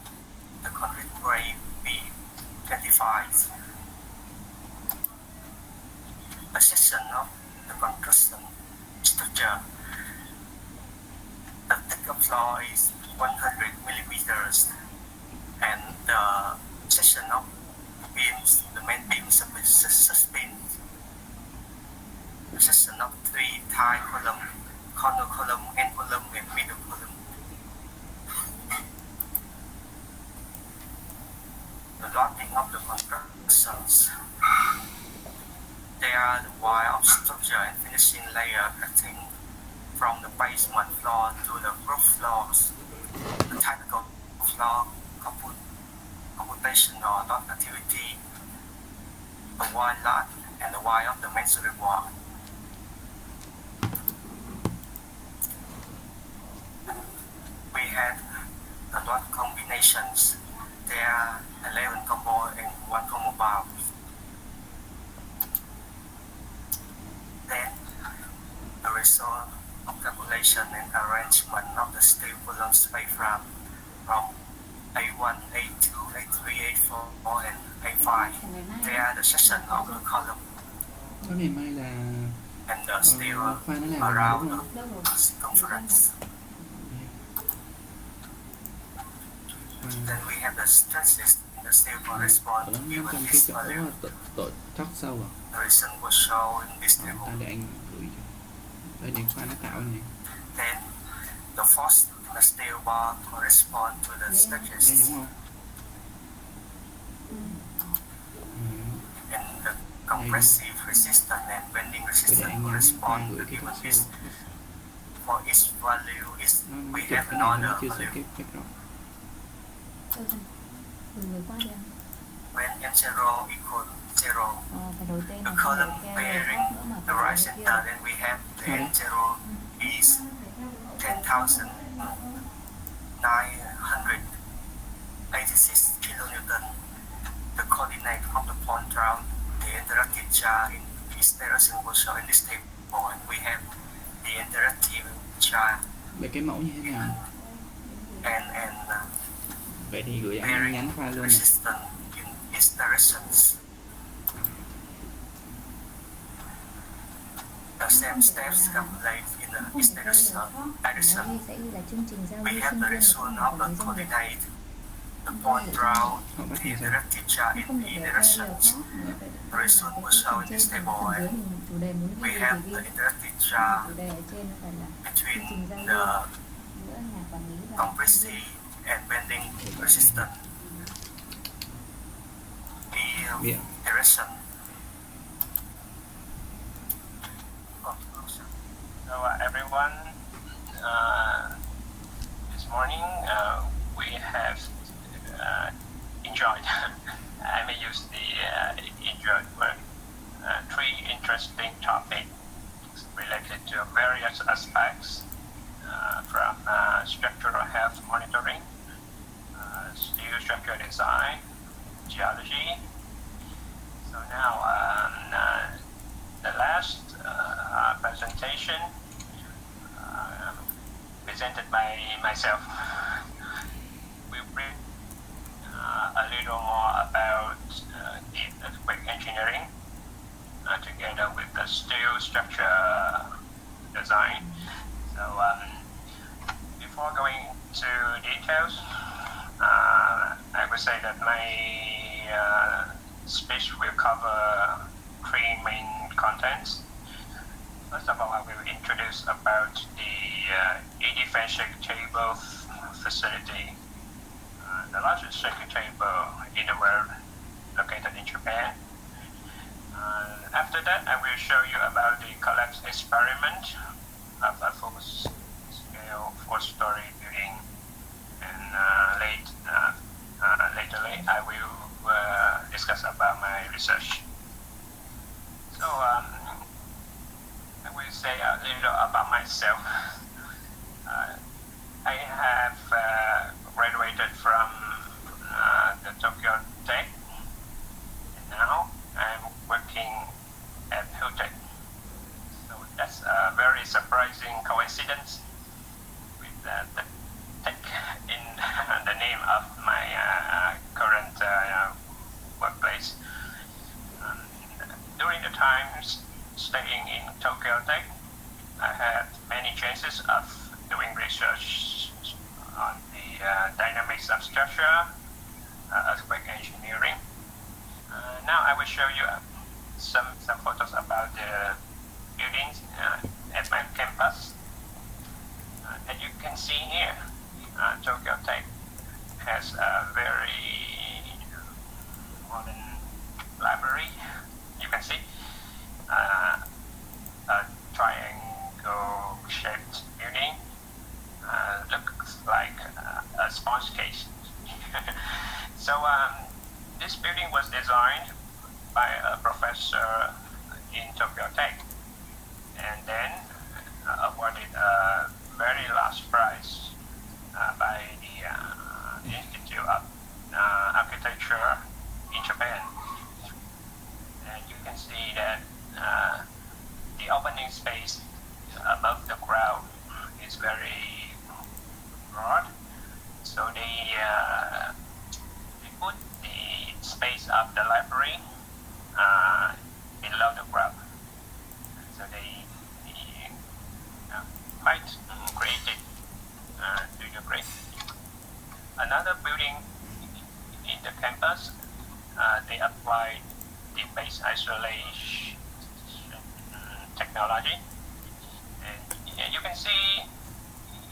the concrete grade B25. A section of the construction structure. The thick of floor is 100 millimeters, and the section of beams, the main beam suspend. The section of 3 tie column, corner column, end column, and middle column. The loading of the constructions. They are the wire of structure and finishing layer cutting from the basement floor to the roof floors. The typical floor computational load activity, the wire load, and the wire of the masonry wall. We have the load combinations. There are 11 combo and 1 combo bar. Then the result of calculation and arrangement of the steel column spectrum from A1, A2, A3, A4, and A5. They are the section of the column Có ngày mai là and the steel Khoa nó làm around đúng không? the circumference. Then we have the stresses in the steel correspond to given 500 this cái value. tổ thoát sâu à? The result was shown in this table. Để anh gửi cho. Đây để Khoa nó tạo này. Then the force in the steel bar correspond to the Đây stresses, đúng không? and the compressive resistance and bending Để resistance anh Khoa correspond gửi to cái given thoát this. sâu. For each value is Nó we chụp have cái này nó another chưa sửa value. cái rõ. Người qua đi anh. When n0 equal 0, Phải đổi tên the là column cái bearing nữa mà the phải right đổi kia. center, then we have the n0 is 10,986 kilonewton. The coordinate of the point around the interactive charge in this direction was shown in this table, and we have the interactive charge Vậy cái mẫu như thế nào? and Vậy thì gửi anh bearing nhắn Khoa luôn này. resistance in its directions. The same steps calculate in its direction. Nói đi sẽ ghi là chương trình giao We lưu have sinh the viên result of the của coordinate, the point around the interactive charge không in được the để directions. The result was shown in this table, and chủ đề muốn we ghi have thì the ghi. interactive Chủ charge đề ở trên nó phải là between chương trình giao lưu the giữa nhà quản lý và compressive and bending resistance. The Yeah. direction. So everyone, structural design, geology. So now the last presentation presented by myself will bring a little more about the earthquake engineering together with the steel structure design. So before going to details, I would say that my speech will cover three main contents. First of all, I will introduce about the 80 fan shake table facility, the largest shaking table in the world, located in Japan. After that, I will show you about the collapse experiment of a full-scale four-story building, and later I will discuss about my research. So I will say a little about myself. I have graduated from the Tokyo Tech, and now I'm working at HUTECH. So that's a very surprising coincidence with the tech in the name of my current workplace. During the times staying in Tokyo Tech, I had many chances of doing research on the dynamics of structure, earthquake engineering. Now I will show you some photos about the buildings at my campus. And you can see here, Tokyo Tech has a very modern library. You can see a triangle-shaped building. Looks like a sponge case. So this building was designed by a professor in Tokyo Tech, and then awarded a very large prize by the Institute of Architecture in Japan. And you can see that the opening space above the ground is very broad. So they put the space of the library below the ground. So they quite creative to the great. Another building in the campus, they applied the base isolation technology, and you can see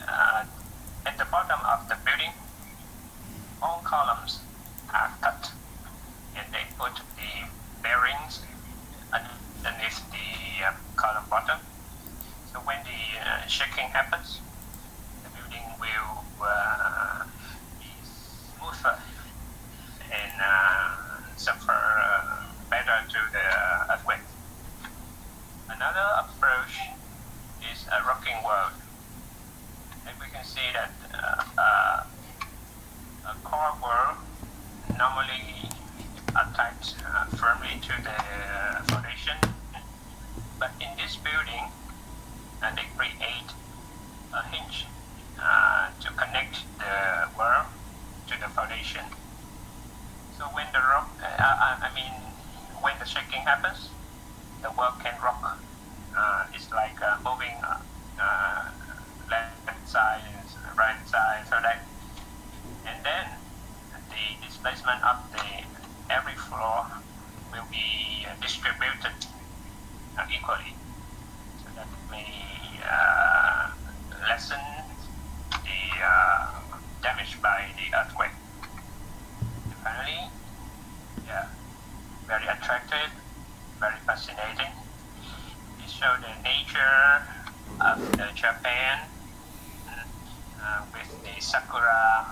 at the bottom of the building, all columns are cut, and they put the bearings underneath the column bottom. So when the shaking happens, the building will be smoother and suffer better to the earthquake. Another approach is a rocking world. And we can see that a core world normally attached firmly to the foundation, but in this building, they create a hinge to connect the world to the foundation. So when the when the shaking happens, the world can rock. It's like moving left side, right side, so that, and then the displacement of every floor will be distributed equally, so that may lessen the damage by the earthquake. And finally, very attractive, very fascinating. It shows the nature of Japan with the sakura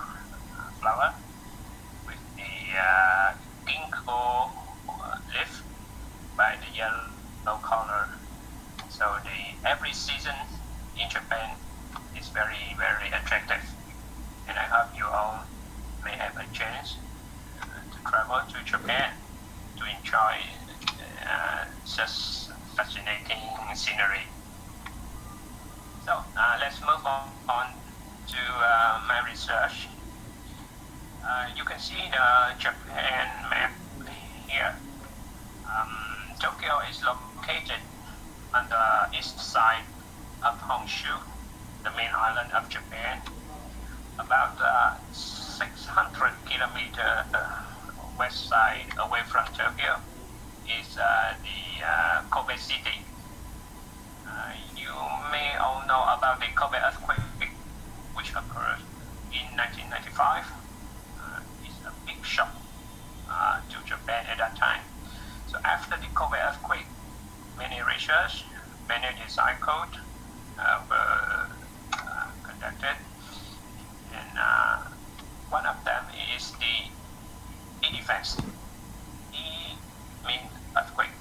flower, with the ginkgo leaf by the yellow color, Japan to enjoy such fascinating scenery. So let's move on to my research. You can see the Japan map here. Tokyo is located on the east side of Honshu, the main island of Japan. About 600 kilometers west side away from Tokyo is the Kobe city. You may all know about the Kobe earthquake, which occurred in 1995. It's a big shock to Japan at that time. So after the Kobe earthquake, many research, many design code were conducted, and one of them is the E-defense. E means earthquake,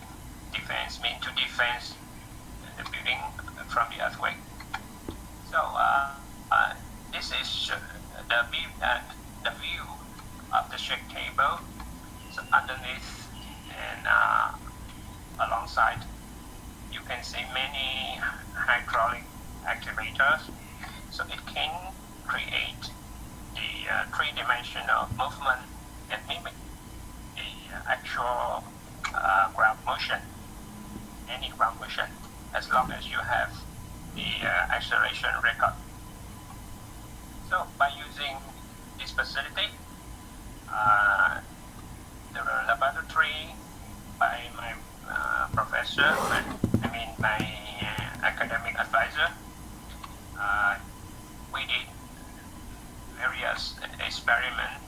defense means to defend the building from the earthquake. So this is the view of the shake table. So underneath and alongside, you can see many hydraulic activators. So it can create the three-dimensional movement and mimic the actual ground motion, any ground motion, as long as you have the acceleration record. So by using this facility, the laboratory by my professor, my academic advisor, we did various experiments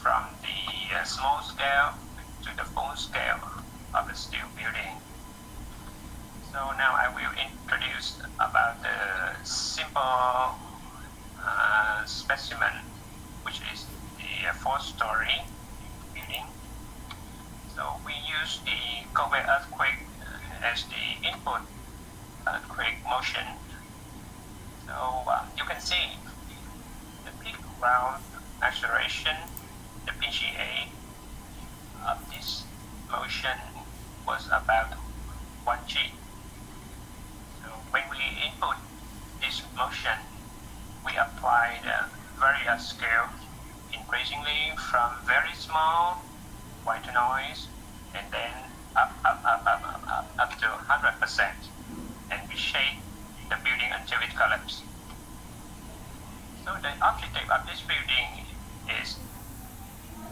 from the small scale to the full scale of the steel building. So now I will introduce about the simple specimen, which is the 4-story building. So we use the Kobe earthquake as the input earthquake motion. So you can see the peak ground acceleration, the PGA of this motion was about 1 G. So when we input this motion, we apply the various scale, increasingly from very small white noise, and then up to 100%, and we shake the building until it collapses. So the objective of this building is,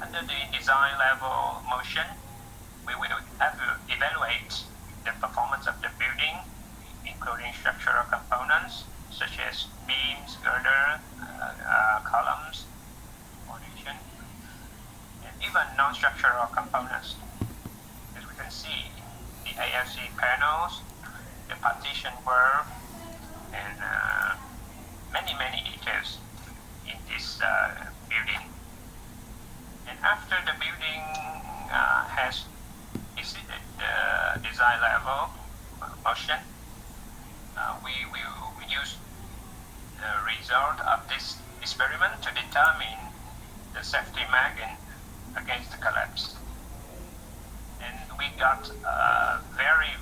under the design level motion, we will evaluate the performance of the building, including structural components such as beams, girder, columns, foundation, and even non-structural components. As we can see, the AFC panels, the partition work, and many details in this building. And after the building has exceeded the design level motion, we will use the result of this experiment to determine the safety margin against the collapse. And we got a very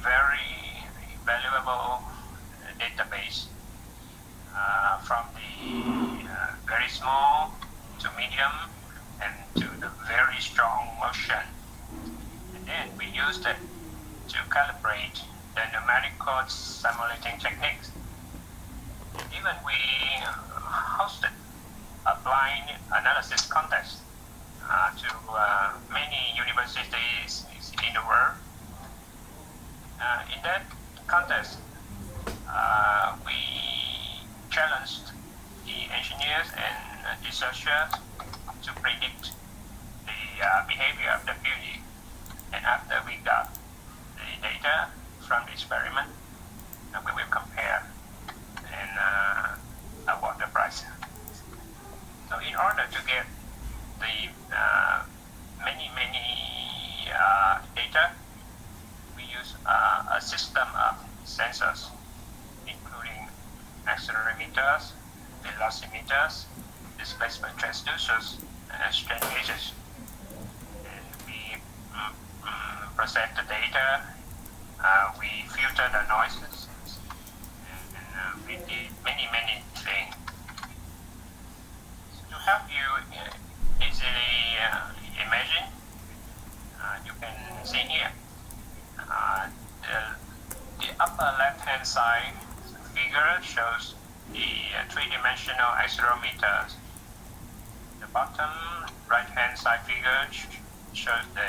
valuable database from the very small to medium and to the very strong motion. And then we used it to calibrate the numerical simulating techniques. Even we hosted a blind analysis contest to many universities in the world. In that contest, we challenged the engineers and researchers to predict the behavior of the building. And after we got the data from the experiment, we will compare and award the prize. So in order to get the many data, we use a system of sensors, including accelerometers, velocimeters, displacement transducers, and strain gauges. process the data, we filter the noises, and we did many things. So to help you easily imagine, you can see here, the upper left-hand side figure shows the three-dimensional accelerometers. The bottom right-hand side figure shows the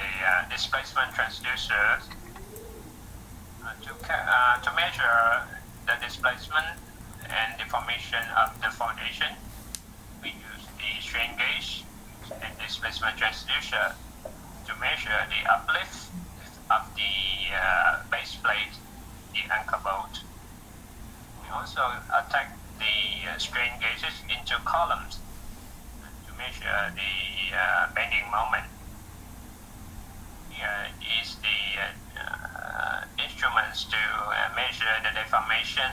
displacement transducers. To measure the displacement and deformation of the foundation, we use the strain gauge and displacement transducer to measure the uplift of the base plate, the anchor bolt. We also attach the strain gauges into columns to measure the bending moment. Here is the instruments to measure the deformation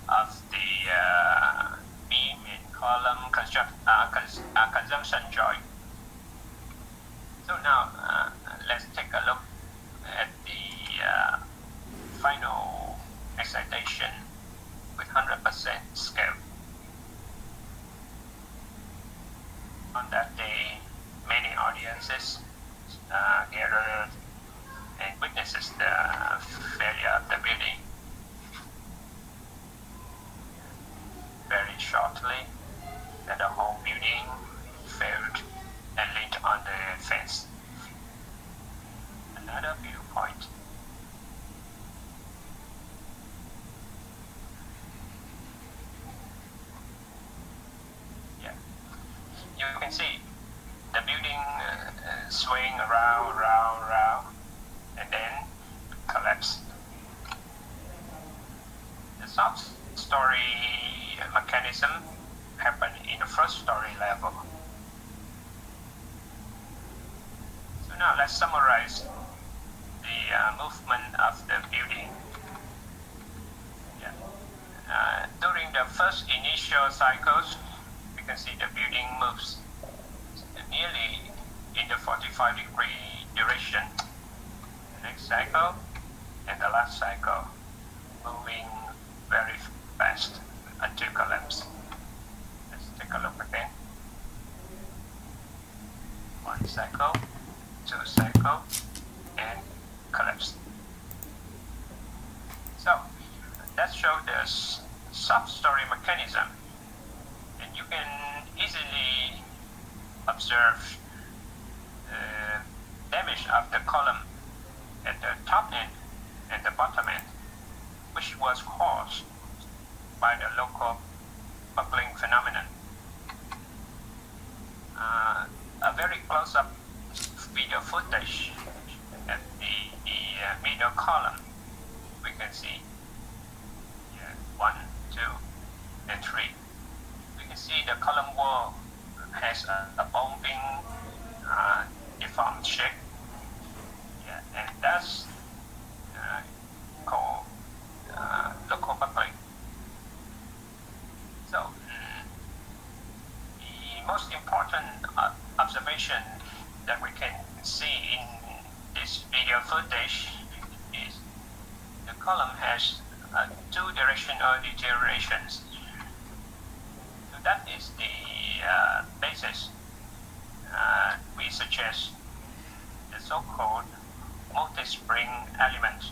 of the beam and column consumption joint. So now let's take a look at the final excitation with 100% scale. On that day, many audiences gathered and witnesses the failure of the building. Very shortly, that the whole building failed and leaned on the fence. Another viewpoint. Yeah, you can see the building swing around, and then collapse. The soft story mechanism happened in the first story level. So now let's summarize the movement of the building. Yeah. During the first initial cycles, we can see the building moves nearly in the 45-degree direction. The next cycle and the last cycle moving very fast until collapse. Let's take a look again. One cycle, two cycle, and collapse. So that shows the sub-story mechanism, and you can easily observe the damage of the column at the top end and the bottom end, which was caused by the local buckling phenomenon. A very close-up video footage at the middle column, we can see 1, 2, and 3. We can see the column wall has a bumping, deformed shape, and that's called local buckling. So the most important observation that we can see in this video footage is the column has two-directional deteriorations. So that is the basis. We suggest the so-called multi-spring element,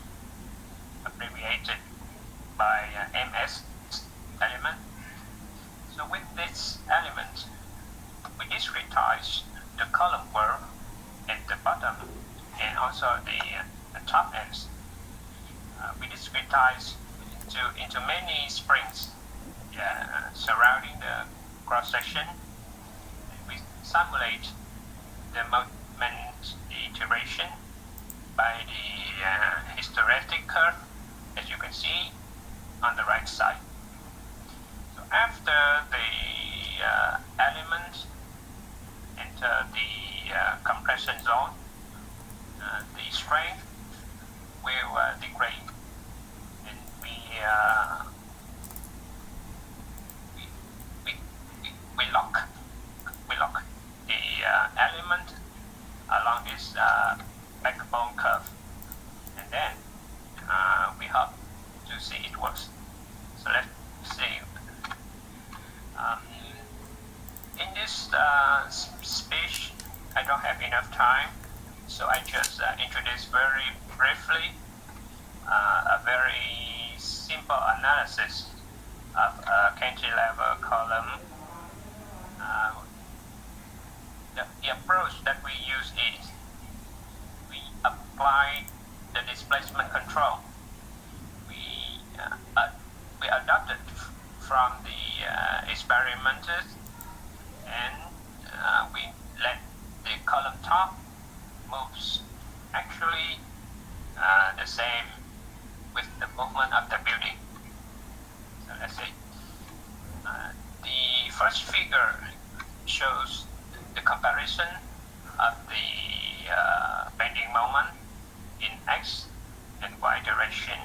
abbreviated by MS element. So with this element, we discretize the column wall at the bottom and also the top ends. We discretize into many springs surrounding the cross section. We simulate the moment iteration by the hysteretic curve, as you can see on the right side. So after the element enter the compression zone, the strength will degrade, and we lock the element along its back bone curve, and then we hope to see it works. So let's see. In this speech, I don't have enough time, so I just introduce very briefly a very simple analysis of a cantilever column. The approach that we use is we apply the displacement control. We adopted from the experimenters, and we let the column top moves actually the same with the movement of the building. So let's see. The first figure shows the comparison of the bending moment in X and Y direction.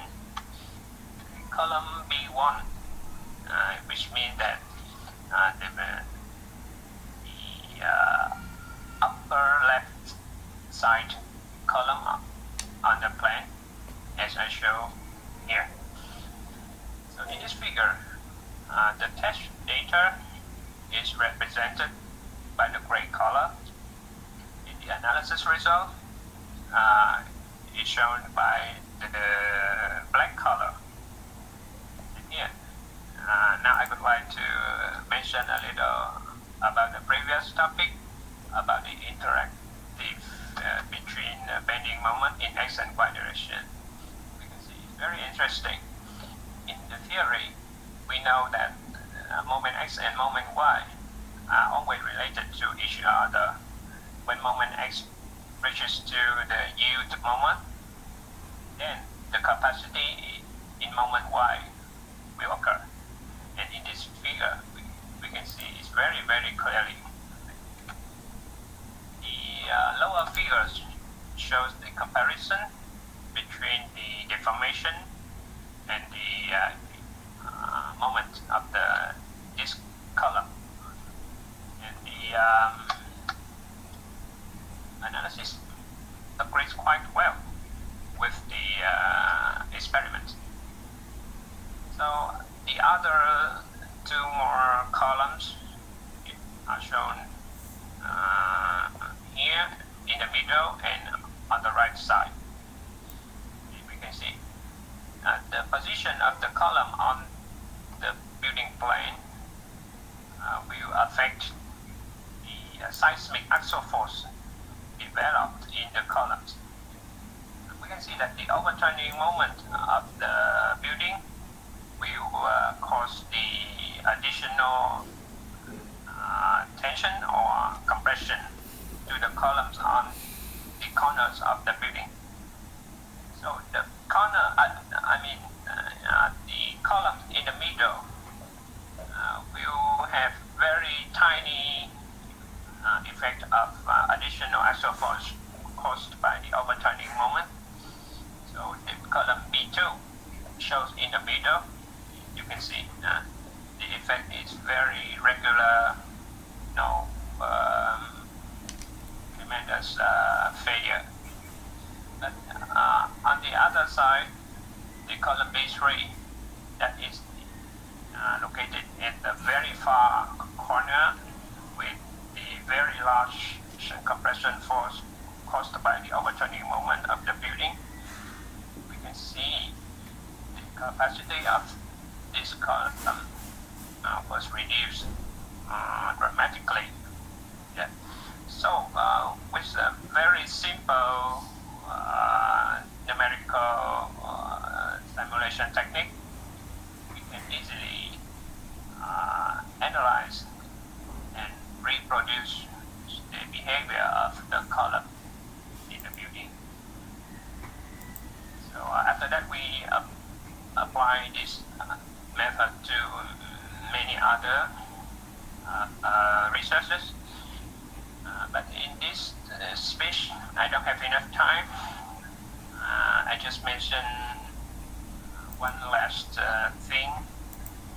Column B1, which means that the upper left side column on the plane, as I show here. So in this figure, the test data is represented by the gray color. In the analysis result, is shown by the black color. And here, now I would like to mention a little about the previous topic about the interactive between bending moment in X and Y direction. We can see it's very interesting. In the theory, we know that moment X and moment Y are always related to each other. When moment X reaches to the yield moment, then the capacity in moment Y will occur. And in this figure, we can see it very, very clearly. The lower figures shows the comparison between the deformation and the moment of this column. And the analysis agrees quite well with the experiment. So the other two more columns are shown here in the middle and on the right side. We can see the position of the column on the building plane will affect the seismic axial force developed in the columns. We can see that the overturning moment of the building will cause the additional tension or compression to the columns on the corners of the building. So the the columns in the middle will have very tiny effect of additional axial force caused by the overturning moment. So the column B2 shows in the middle. You can see the effect is very regular, no tremendous failure. But on the other side, the column B3, that is located at the very far corner with the very large compression force caused by the overturning moment of the building. We can see the capacity of this column was reduced dramatically. Yeah. So with a very simple numerical simulation technique, we can easily analyze and reproduce the behavior of the column in the building. So after that, we apply this method to many other researches. But in this speech, I don't have enough time. I just mentioned one last thing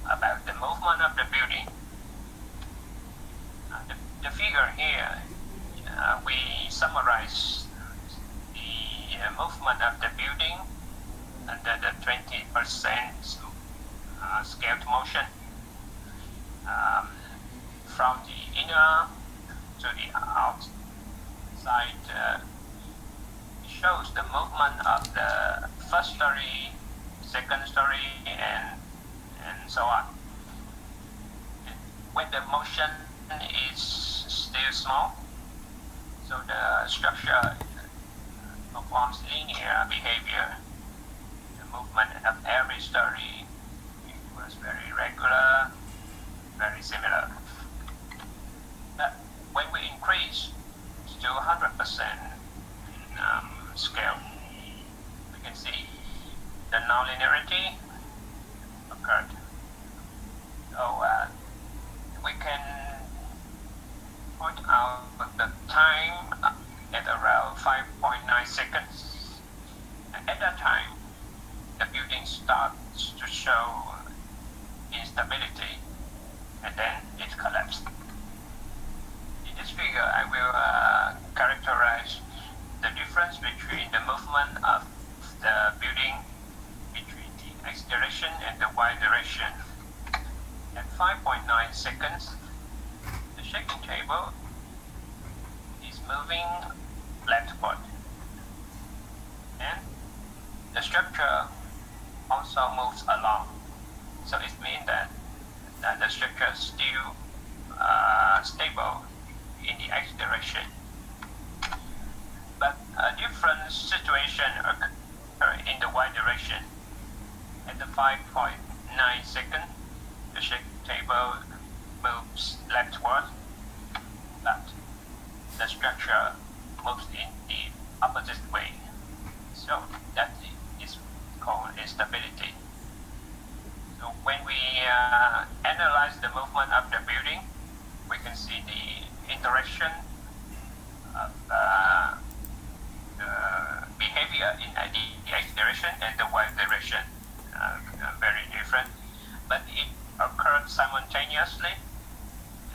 about the movement of the building. The figure here, we summarize the movement of the building under the 20% scaled motion from the inner to the outside. It shows the movement of the first story, second story, and so on. And when the motion is still small, so the structure performs linear behavior. The movement of every story was very regular, very similar. But when we increase to 100% scale, we can see the nonlinearity occurred. So we can point out the time at around 5.9 seconds. And at that time, the building starts to show instability, and then it collapsed. In this figure, I will characterize the difference between the movement of the building between the x direction and the y direction. At 5.9 seconds, the shaking table is moving leftward, and the structure also moves along. So it means that the structure is still stable in the x direction. But a different situation occurs in the y direction. At the 5.9 second, the shaking table moves leftward, but the structure moves in the opposite way. So that is called instability. So when we analyze the movement of the building, we can see the interaction of the behavior in the x direction and the y direction, very different, but it occurred simultaneously,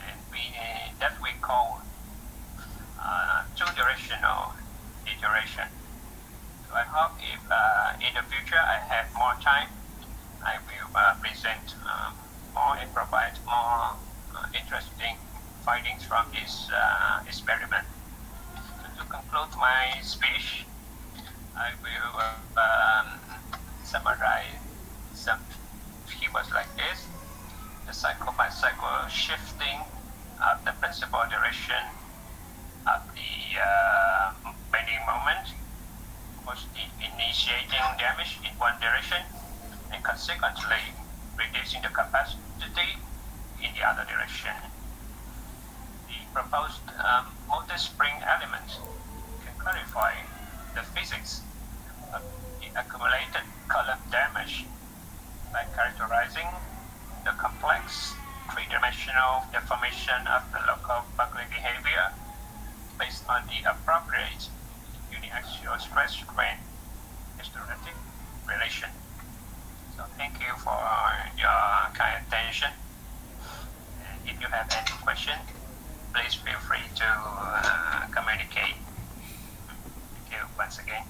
and that we call two-directional iteration. So I hope if in the future I have more time, I will present more and provide more interesting findings from this experiment. So to conclude my speech, I will summarize some keywords like this: the cycle-by-cycle shifting of the principal direction of the bending moment, was the initiating damage in one direction and consequently reducing the capacity in the other direction. The proposed multi-spring element can clarify the physics of the accumulated column damage by characterizing the complex three-dimensional deformation of the local buckling behavior based on the appropriate uniaxial stress-strain hysteretic relation. So thank you for your kind attention. And if you have any question, please feel free to communicate. Thank you once again.